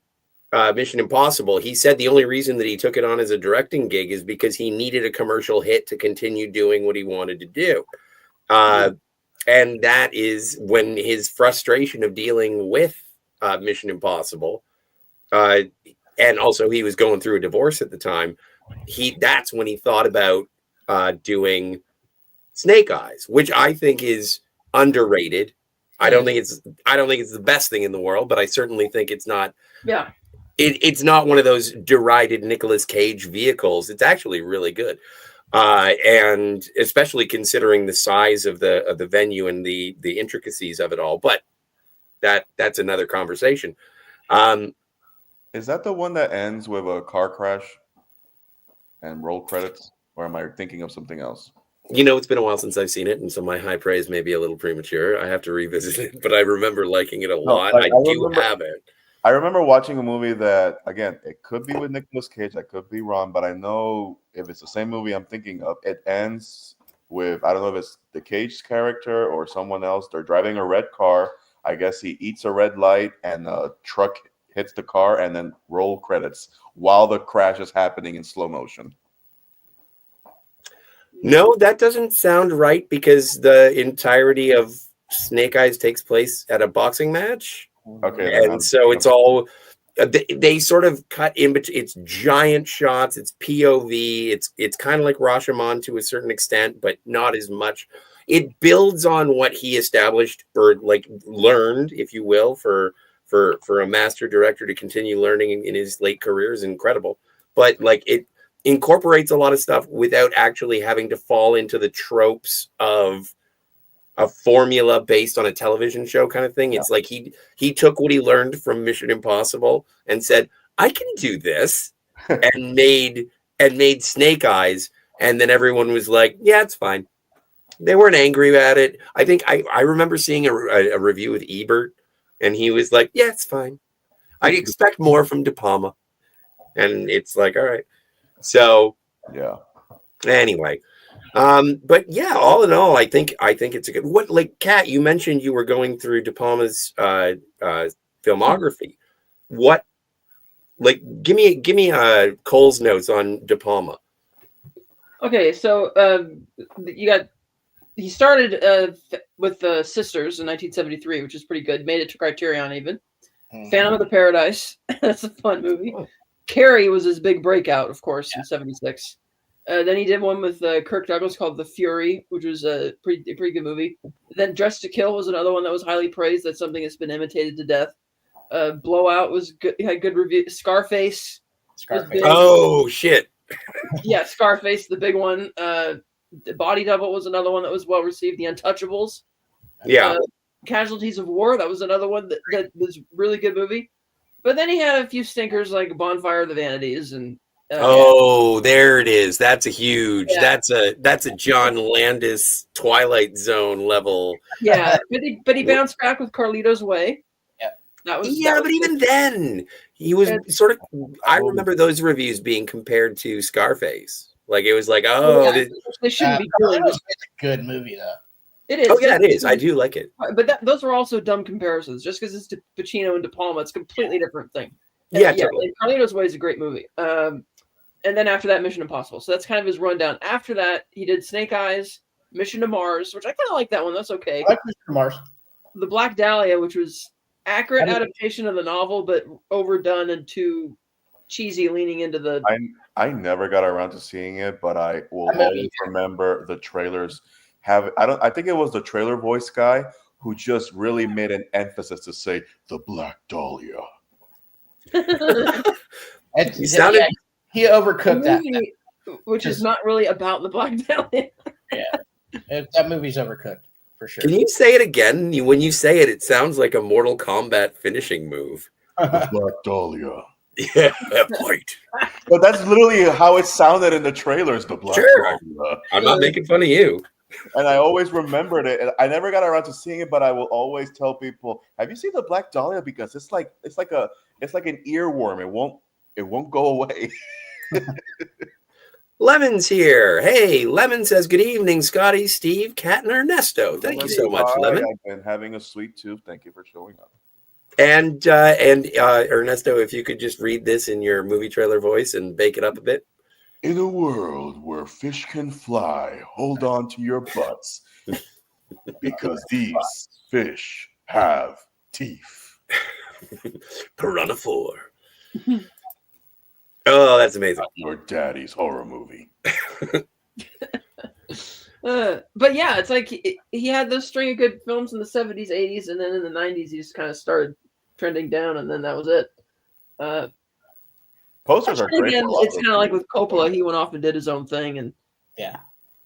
Mission Impossible, he said the only reason that he took it on as a directing gig is because he needed a commercial hit to continue doing what he wanted to do. And that is when his frustration of dealing with Mission Impossible, and also he was going through a divorce at the time, that's when he thought about doing Snake Eyes, which I think is underrated. I don't think it's the best thing in the world, but I certainly think it's not. Yeah. It's not one of those derided Nicolas Cage vehicles. It's actually really good. And especially considering the size of the venue and the intricacies of it all. But that's another conversation. Is that the one that ends with a car crash and roll credits? Or am I thinking of something else? It's been a while since I've seen it, and so my high praise may be a little premature. I have to revisit it, but I remember liking it a lot. I do have it. I remember watching a movie that, again, it could be with Nicolas Cage. I could be wrong, but I know if it's the same movie I'm thinking of, it ends with, I don't know if it's the Cage character or someone else. They're driving a red car. I guess he eats a red light and a truck hits the car, and then roll credits while the crash is happening in slow motion. No, that doesn't sound right because the entirety of Snake Eyes takes place at a boxing match. Okay. And so it's all, they sort of cut in between. It's giant shots. It's POV. It's kind of like Rashomon to a certain extent, but not as much. It builds on what he established or like learned, if you will, for a master director to continue learning in his late career is incredible. But like it incorporates a lot of stuff without actually having to fall into the tropes of a formula based on a television show kind of thing. Yeah. It's like he took what he learned from Mission Impossible and said, I can do this, and made Snake Eyes, and then everyone was like, yeah, it's fine. They weren't angry at it. I think I remember seeing a review with Ebert, and he was like, yeah, it's fine. I expect more from De Palma. And it's like, all right. So yeah. Anyway, but yeah, all in all, I think it's a good. What, like, Kat, you mentioned you were going through De Palma's filmography. What, like, give me Cole's notes on De Palma. Okay, so he started with the Sisters in 1973, which is pretty good. Made it to Criterion even. Phantom of the Paradise, that's a fun movie. Carrie was his big breakout, of course, in 76. Then he did one with Kirk Douglas called The Fury, which was a pretty good movie. Then Dressed to Kill was another one that was highly praised. That's something that's been imitated to death. Blowout was good. Had good review. Scarface. Oh shit. Yeah, Scarface, the big one. Body Double was another one that was well received. The Untouchables. Yeah. Casualties of War. That was another one that was really good movie. But then he had a few stinkers like Bonfire of the Vanities and. There it is. That's a huge. Yeah. That's a John Landis Twilight Zone level. Yeah, but he bounced back with Carlito's Way. Yeah, but even then he was sort of. I remember those reviews being compared to Scarface. Like it was like, they shouldn't be doing. It's a good movie though. It is. Oh yeah, it is. I do like it. But those are also dumb comparisons. Just because it's Pacino and De Palma, it's a completely different thing. Totally. Carlito's Way is a great movie. And then after that, Mission Impossible. So that's kind of his rundown. After that, he did Snake Eyes, Mission to Mars, which I kind of like that one. That's okay. I like Mission to Mars. The Black Dahlia, which was accurate adaptation of the novel, but overdone and too cheesy, leaning into the. I never got around to seeing it, but I will always remember the trailers. I think it was the trailer voice guy who just really made an emphasis to say the Black Dahlia. He sounded. He overcooked that, which is not really about the Black Dahlia. That movie's overcooked for sure. Can you say it again? When you say it, it sounds like a Mortal Kombat finishing move. The Black Dahlia. Yeah, point. But that's literally how it sounded in the trailers. The Black Dahlia. I'm not making fun of you. And I always remembered it. And I never got around to seeing it, but I will always tell people, "Have you seen the Black Dahlia?" Because it's like an earworm. It won't go away. Lemon's here. Hey, Lemon says, good evening, Scotty, Steve, Kat, and Ernesto. Thank you so much, Lemon. I've been having a sweet tooth. Thank you for showing up. And Ernesto, if you could just read this in your movie trailer voice and bake it up a bit. In a world where fish can fly, hold on to your butts because these fish have teeth. Piranha-4. Oh, that's amazing. Your daddy's horror movie. But yeah, it's like he had those string of good films in the 70s, 80s, and then in the 90s he just kind of started trending down, and then that was it. Posters are great. Again, it's kind of like with Coppola. He went off and did his own thing, and yeah,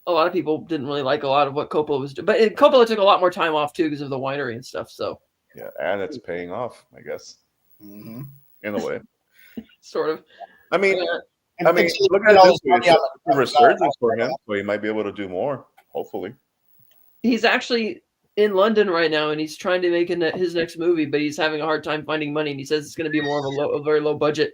a lot of people didn't really like a lot of what Coppola was doing. But Coppola took a lot more time off too because of the winery and stuff. So yeah, and it's paying off, I guess, in a way. Sort of. I mean, I mean, look at it this way. It's a resurgence for him, so he might be able to do more, hopefully. He's actually in London right now, and he's trying to make his next movie, but he's having a hard time finding money, and he says it's going to be more of a very low budget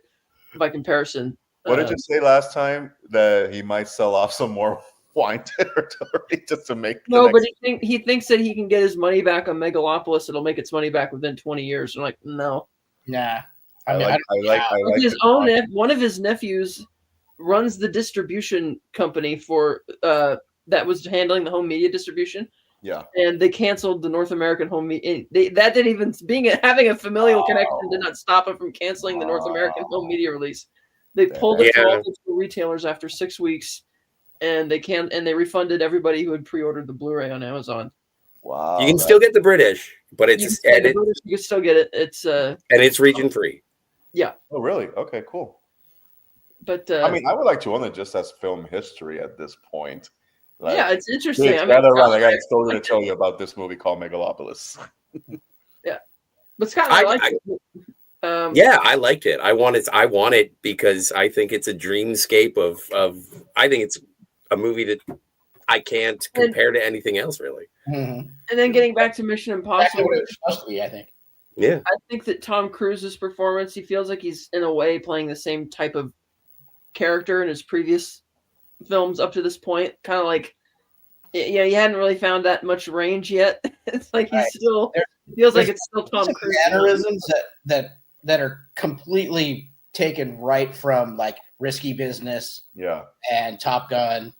by comparison. What did you say last time? That he might sell off some more wine territory just to make but he thinks that he can get his money back on Megalopolis. It'll make its money back within 20 years. I'm like, no. Nah. I like his one of his nephews runs the distribution company for that was handling the home media distribution. Yeah, and they canceled the North American home media. That didn't even having a familial connection did not stop him from canceling the North American home media release. They pulled it to all the retailers after 6 weeks, and they refunded everybody who had pre-ordered the Blu-ray on Amazon. Wow, you can still get the British, but you can still get it. It's and it's region free. Yeah. Oh, really? Okay, cool. But I mean, I would like to own it just as film history at this point. Like, yeah, it's interesting. I got a story to tell you about this movie called Megalopolis. Yeah, but Scott, I liked it. Yeah, I liked it. I want it because I think it's a dreamscape of. I think it's a movie that I can't compare to anything else, really. Mm-hmm. And then getting back to Mission Impossible, what it's supposed to be, I think. Yeah, I think that Tom Cruise's performance, he feels like he's in a way playing the same type of character in his previous films up to this point. Kind of like, he hadn't really found that much range yet. It's like he's still feels like it's still Tom Cruise. Mannerisms that are completely taken right from like Risky Business, and Top Gun.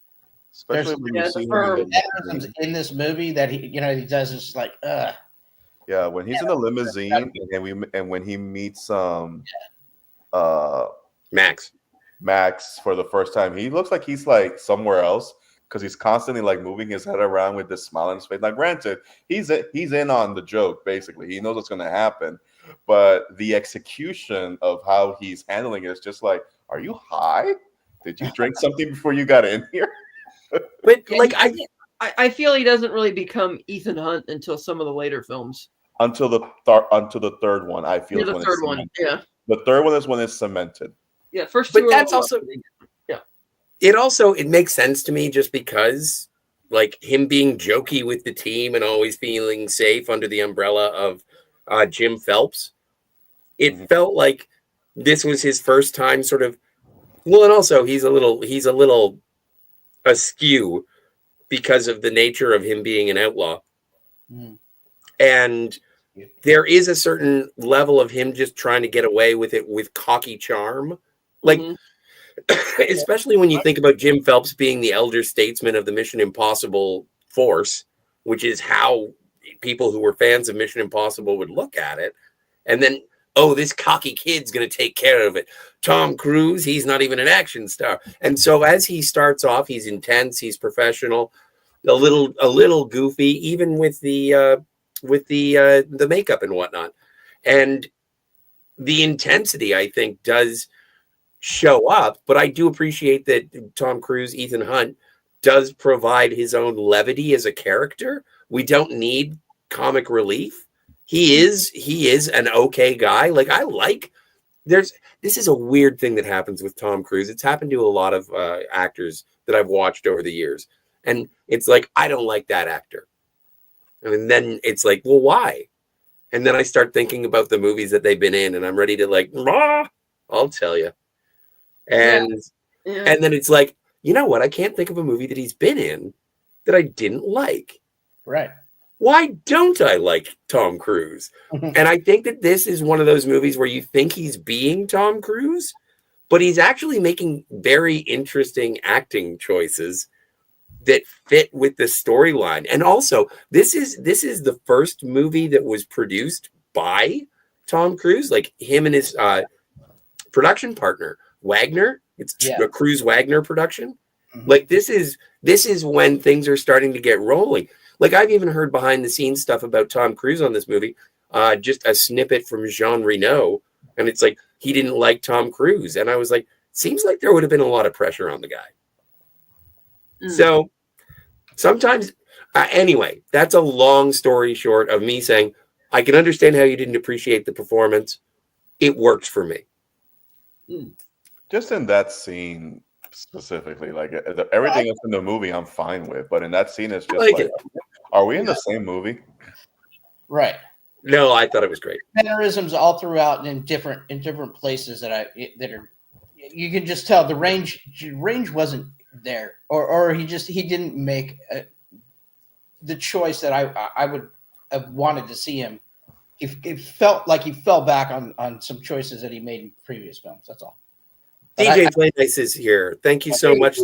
Especially when you see mannerisms in this movie that he does is just like, Yeah, when he's in the limousine and when he meets Max for the first time, he looks like he's like somewhere else because he's constantly like moving his head around with this smile on his face. Now, granted, he's in on the joke. Basically, he knows what's going to happen, but the execution of how he's handling it is just like, "Are you high? Did you drink something before you got in here?" But like I feel he doesn't really become Ethan Hunt until some of the later films. Until the third one, I feel. The third one, yeah. The third one is when it's cemented. Yeah, first two. But that's also. Yeah. It makes sense to me just because, like, him being jokey with the team and always feeling safe under the umbrella of Jim Phelps. It felt like this was his first time, sort of. Well, and also he's a little askew because of the nature of him being an outlaw. And there is a certain level of him just trying to get away with it with cocky charm. Like, especially when you think about Jim Phelps being the elder statesman of the Mission Impossible force, which is how people who were fans of Mission Impossible would look at it. And then, this cocky kid's going to take care of it. Tom Cruise, he's not even an action star. And so as he starts off, he's intense, he's professional, a little goofy, even with the makeup and whatnot. And the intensity, I think, does show up. But I do appreciate that Tom Cruise, Ethan Hunt, does provide his own levity as a character. We don't need comic relief. He is an okay guy. Like, this is a weird thing that happens with Tom Cruise. It's happened to a lot of actors that I've watched over the years. And it's like, I don't like that actor. And then it's like, well, why? And then I start thinking about the movies that they've been in, and I'm ready to like, I'll tell you. And then it's like, you know what? I can't think of a movie that he's been in that I didn't like. Right. Why don't I like Tom Cruise? And I think that this is one of those movies where you think he's being Tom Cruise, but he's actually making very interesting acting choices that fit with the storyline. And also, this is the first movie that was produced by Tom Cruise, like him and his production partner, Wagner. It's a Cruise Wagner production. Like, this is when things are starting to get rolling. Like, I've even heard behind the scenes stuff about Tom Cruise on this movie, just a snippet from Jean Reno. And it's like, he didn't like Tom Cruise. And I was like, seems like there would have been a lot of pressure on the guy. So sometimes, anyway, that's a long story short of me saying, I can understand how you didn't appreciate the performance. It works for me. Just in that scene specifically, like everything else in the movie, I'm fine with, but in that scene, it's just like, are we in the same movie? Right. No, I thought it was great. Mannerisms all throughout in different places that are, you can just tell the range wasn't there, or he didn't make the choice that I would have wanted to see him. It felt like he fell back on some choices that he made in previous films. That's all. DJ Playnice is here. Thank you so much.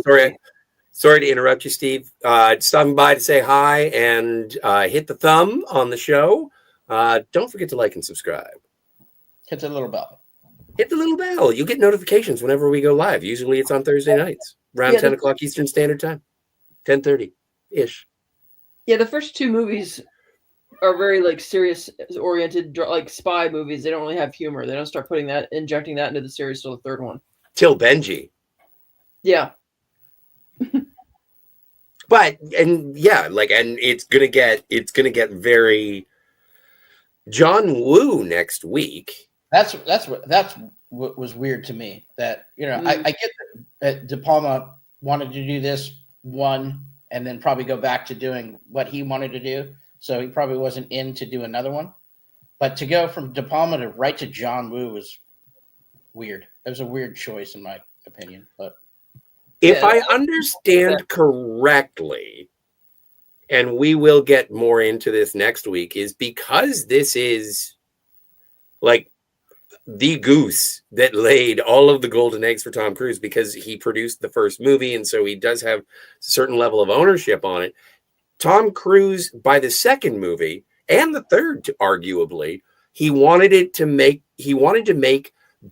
Sorry to interrupt you, Steve. Stopping by to say hi and hit the thumb on the show. Don't forget to like and subscribe. Hit the little bell. Hit the little bell. You'll get notifications whenever we go live. Usually it's on Thursday nights, around 10 o'clock Eastern Standard Time, 10:30-ish. Yeah, the first two movies are very like serious oriented, like spy movies. They don't really have humor. They don't start injecting that into the series till the third one. Till Benji. Yeah. And it's gonna get very John Woo next week. That's what was weird to me. That I get that De Palma wanted to do this one and then probably go back to doing what he wanted to do. So he probably wasn't in to do another one. But to go from De Palma to right to John Woo was weird. It was a weird choice in my opinion. But if I understand correctly, and we will get more into this next week, is because this is like the goose that laid all of the golden eggs for Tom Cruise, because he produced the first movie, and so he does have a certain level of ownership on it. Tom Cruise, by the second movie and the third, arguably, he wanted to make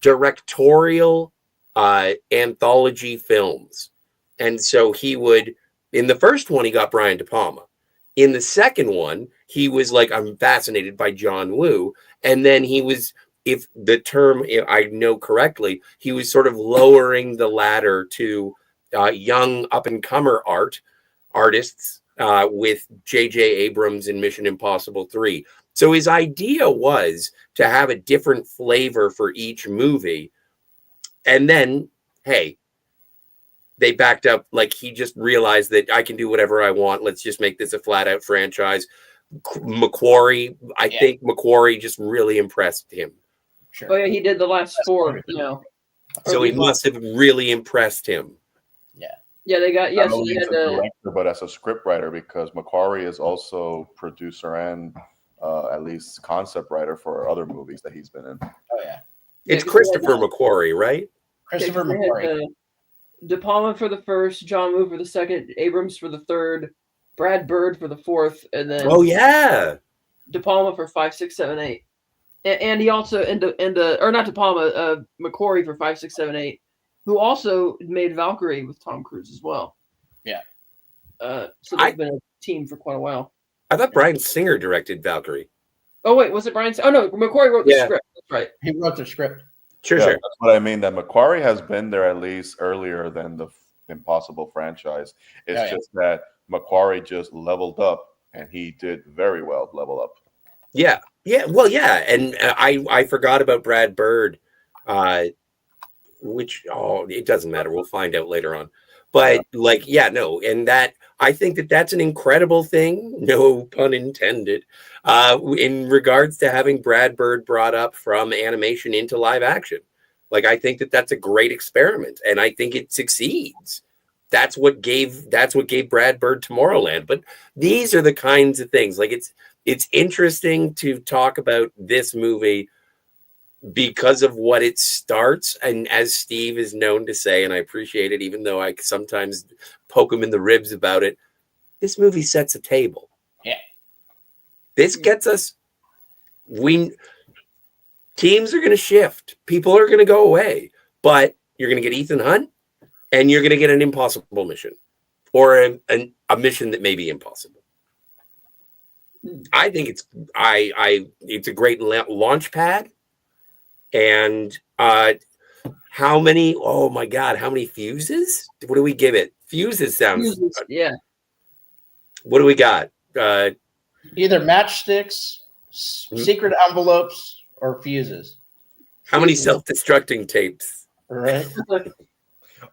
directorial anthology films. And so he would, in the first one, he got Brian De Palma. In the second one, he was like, I'm fascinated by John Woo. And then he was, if the term I know correctly, he was sort of lowering the ladder to young up-and-comer artists with J.J. Abrams in Mission Impossible 3. So his idea was to have a different flavor for each movie. And then, hey, they backed up. Like, he just realized that I can do whatever I want. Let's just make this a flat-out franchise. Macquarie, I think Macquarie just really impressed him. Sure. Oh, yeah, he did the last four, So he must have really impressed him. Yeah, they got, not only as a director, but as a scriptwriter, because Macquarie is also producer and at least concept writer for other movies that he's been in. Oh, yeah. It's Christopher Macquarie, right? Christopher Macquarie. De Palma for the first, John Woo for the second, Abrams for the third, Brad Bird for the fourth, and then De Palma for 5, 6, 7, 8. And he also or not De Palma, Macquarie for 5, 6, 7, 8, who also made Valkyrie with Tom Cruise as well. Yeah. So they've been a team for quite a while. I thought Bryan Singer directed Valkyrie. Oh wait, was it Bryan? Oh no, Macquarie wrote the script. That's right. He wrote the script. Sure. That's what I mean. That Macquarie has been there at least earlier than the Impossible franchise. It's just that Macquarie just leveled up, and he did very well level up. Yeah. And I forgot about Brad Bird, which it doesn't matter. We'll find out later on. But and that I think that's an incredible thing, no pun intended, in regards to having Brad Bird brought up from animation into live action. Like, I think that's a great experiment, and I think it succeeds. That's what gave Brad Bird Tomorrowland. But these are the kinds of things. Like, it's interesting to talk about this movie because of what it starts, and as Steve is known to say, and I appreciate it, even though I sometimes poke him in the ribs about it, this movie sets a table. Yeah. This gets us, teams are going to shift. People are going to go away, but you're going to get Ethan Hunt, and you're going to get an impossible mission, or a mission that may be impossible. I think it's a great launch pad. And how many fuses? What do we give it? Fuses sounds good. Yeah. What do we got? Either matchsticks, secret envelopes, or fuses. How many self-destructing tapes? Right.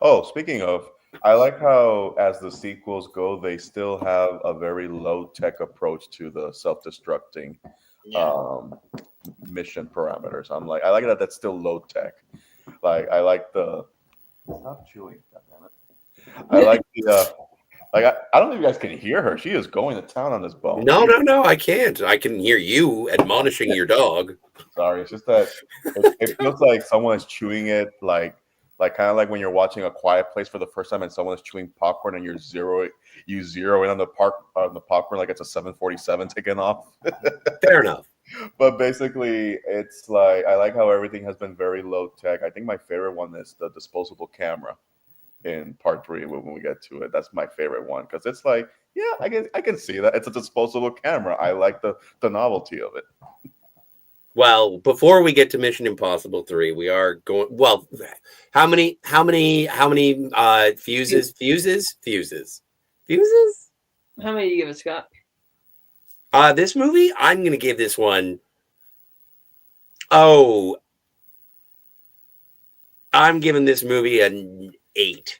Oh, speaking of, I like how as the sequels go, they still have a very low tech approach to the self-destructing Yeah. mission parameters. I like that that's still low tech. Like I like the stop chewing, goddammit. I like the I don't know if you guys can hear her. She is going to town on this bone. No, I can't. I can hear you admonishing your dog. Sorry, it's just that it feels like someone is chewing it like kind of like when you're watching A Quiet Place for the first time and someone is chewing popcorn and you zero in on the popcorn like it's a 747 taking off. Fair enough. But basically, it's like I like how everything has been very low tech. I think my favorite one is the disposable camera in part 3 when we get to it. That's my favorite one because it's like, yeah, I can see that it's a disposable camera. I like the novelty of it. Well, before we get to Mission Impossible 3, we are going. Well, how many fuses? How many do you give it, Scott? This movie, I'm going to give this one. Oh, I'm giving this movie an 8.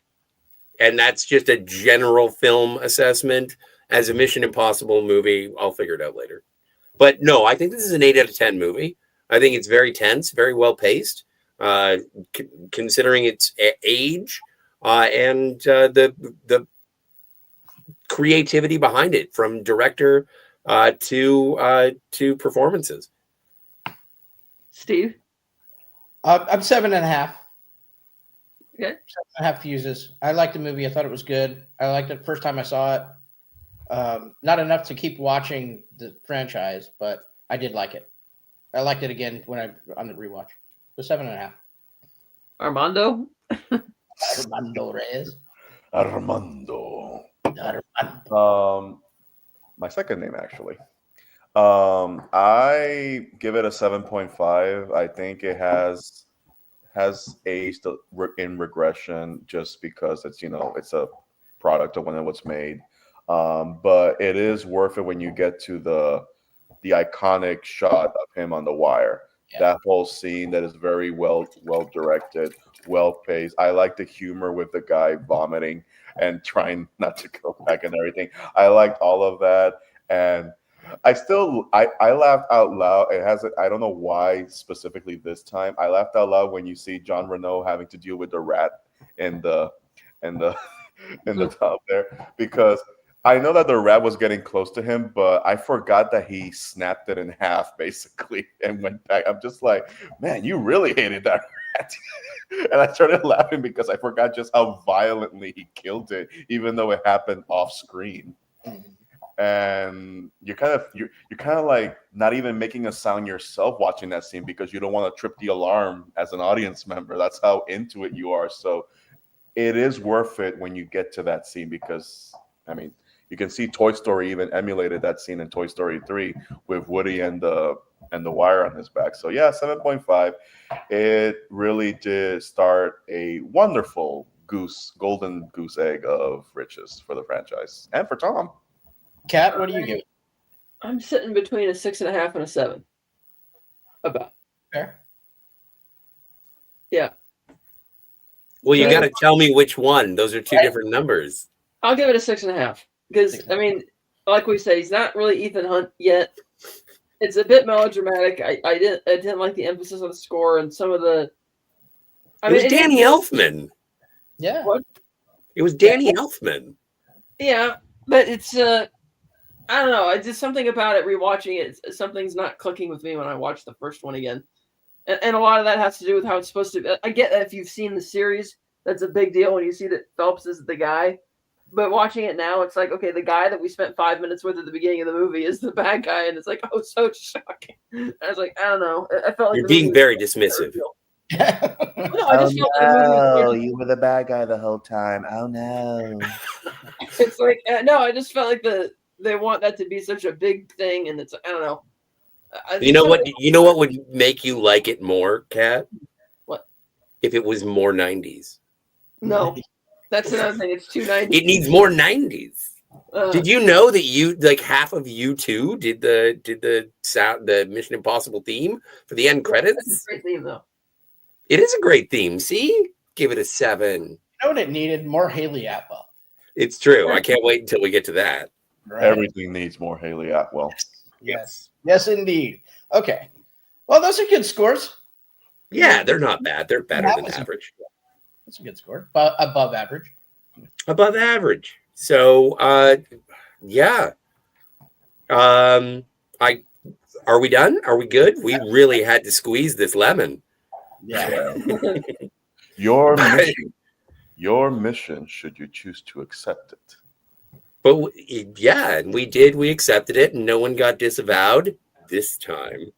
And that's just a general film assessment. As a Mission Impossible movie, I'll figure it out later. But no, I think this is an 8 out of 10 movie. I think it's very tense, very well paced, considering its age and the creativity behind it, from director to performances. Steve? I'm 7.5. Okay. 7.5 fuses. I liked the movie. I thought it was good. I liked it first time I saw it. Not enough to keep watching the franchise, but I did like it. I liked it again on the rewatch. So 7.5. Armando? Armando Reyes. Armando. My second name actually. I give it a 7.5. I think it has aged in regression just because it's a product of when it was made. But it is worth it when you get to the iconic shot of him on the wire. Yeah. That whole scene that is very well directed, well paced. I like the humor with the guy vomiting and trying not to go back and everything. I liked all of that, and I laughed out loud. I don't know why specifically this time. I laughed out loud when you see Jean Reno having to deal with the rat in the top there, because I know that the rat was getting close to him, but I forgot that he snapped it in half basically and went back. I'm just like, man, you really hated that rat. And I started laughing because I forgot just how violently he killed it, even though it happened off screen. And you're kind of like not even making a sound yourself watching that scene because you don't want to trip the alarm as an audience member. That's how into it you are. So it is worth it when you get to that scene because, I mean, you can see Toy Story even emulated that scene in Toy Story 3 with Woody and the wire on his back. So yeah, 7.5. It really did start a wonderful golden goose egg of riches for the franchise and for Tom. Kat, what do you give it? I'm sitting between a 6.5 and a 7. About. Fair. Yeah. Well, you got to tell me which one. Those are two different numbers. I'll give it a 6.5 because I mean, like we said, he's not really Ethan Hunt yet. It's a bit melodramatic. I didn't like the emphasis on the score and some of the. It was Danny Elfman. Yeah. What? It was Danny Elfman. Yeah, but it's I don't know. It's just something about it. Rewatching it, something's not clicking with me when I watch the first one again, and a lot of that has to do with how it's supposed to be. I get that if you've seen the series, that's a big deal when you see that Phelps is the guy. But watching it now, it's like, okay, the guy that we spent 5 minutes with at the beginning of the movie is the bad guy, and it's like, oh, so shocking. I was like, I don't know. I felt like you're being very dismissive. No, I just felt like you were the bad guy the whole time. Oh no. It's like no, I just felt like they want that to be such a big thing, and it's I don't know. You know what? You know what would make you like it more, Kat? What? If it was more 90s. No, that's another thing. It's too 90s. It needs more 90s. Did you know that half of U2 did the Mission Impossible theme for the end credits? That's a great theme though. It is a great theme. See? Give it a 7. You know what it needed? More Haley Atwell. It's true. I can't wait until we get to that. Right? Everything needs more Haley Atwell. Yes, indeed. Okay. Well, those are good scores. Yeah, they're not bad. They're better than average. That's a good score. But above average. Above average. So, yeah. Are we done? Are we good? We really had to squeeze this lemon. Yeah. Your mission, should you choose to accept it. But yeah, and we did. We accepted it, and no one got disavowed this time.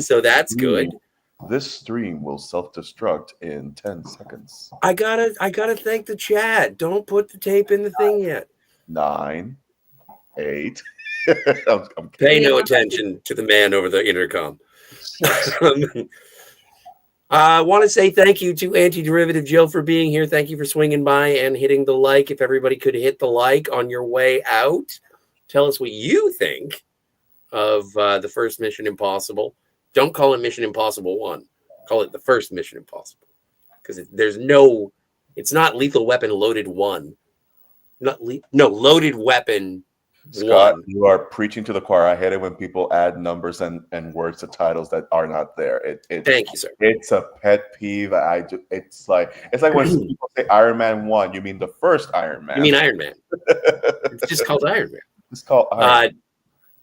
So that's good. This stream will self-destruct in 10 seconds. I gotta thank the chat. Don't put the tape in the thing yet. 9, 8. I'm Pay no attention to the man over the intercom. I want to say thank you to Anti-Derivative Jill for being here. Thank you for swinging by and hitting the like. If everybody could hit the like on your way out, tell us what you think of the first Mission Impossible. Don't call it Mission Impossible 1. Call it the first Mission Impossible. Because it's not Lethal Weapon Loaded 1. Loaded Weapon Scott, 1. you are preaching to the choir. I hate it when people add numbers and words to titles that are not there. Thank you, sir. It's a pet peeve. It's like when people say Iron Man 1, you mean the first Iron Man. You mean Iron Man. It's just called Iron Man. It's called Iron Man.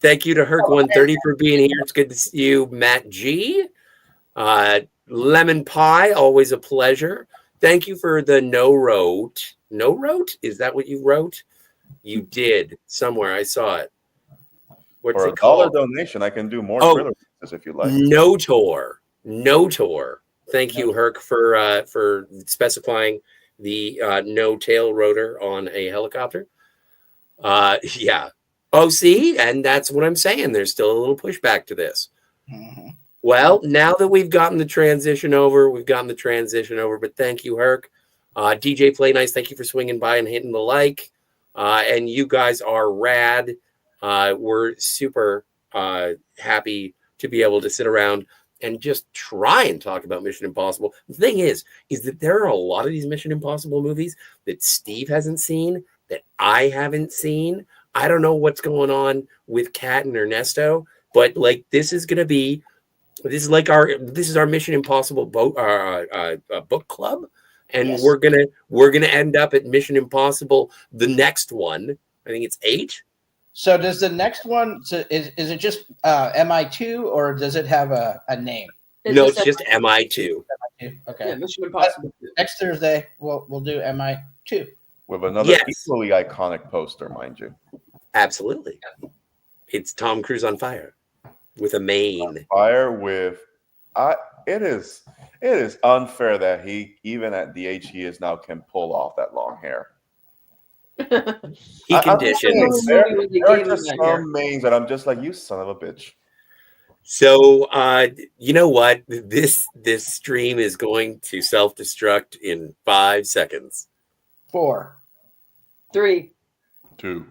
Thank you to Herc130 for being here. It's good to see you, Matt G. Lemon Pie, always a pleasure. Thank you for the no-wrote. No-wrote? Is that what you wrote? You did somewhere. I saw it. What's For it $1 called? donation, I can do more thriller pieces if you like. No-tor. Thank you, Herc, for specifying the no-tail rotor on a helicopter. Yeah. Oh, see? And that's what I'm saying. There's still a little pushback to this. Mm-hmm. Well, now that we've gotten the transition over, but thank you, Herc. DJ Play Nice, thank you for swinging by and hitting the like. And you guys are rad. We're super happy to be able to sit around and just try and talk about Mission Impossible. The thing is that there are a lot of these Mission Impossible movies that Steve hasn't seen, that I haven't seen. I don't know what's going on with Kat and Ernesto, but like this is our Mission Impossible book club, and Yes. we're gonna end up at Mission Impossible, the next one. I think it's 8. So does the next one? So is it just MI2 or does it have a name? It's just MI2. Okay. Yeah, Mission Impossible. Next Thursday we'll do MI2 With another equally iconic poster, mind you. Absolutely. It's Tom Cruise on fire with a mane. Fire with it is unfair that he, even at the age he is now, can pull off that long hair. He conditions. There are just some mains that I'm just like, you son of a bitch. So you know what? This stream is going to self-destruct in 5 seconds. 4, 3, 2.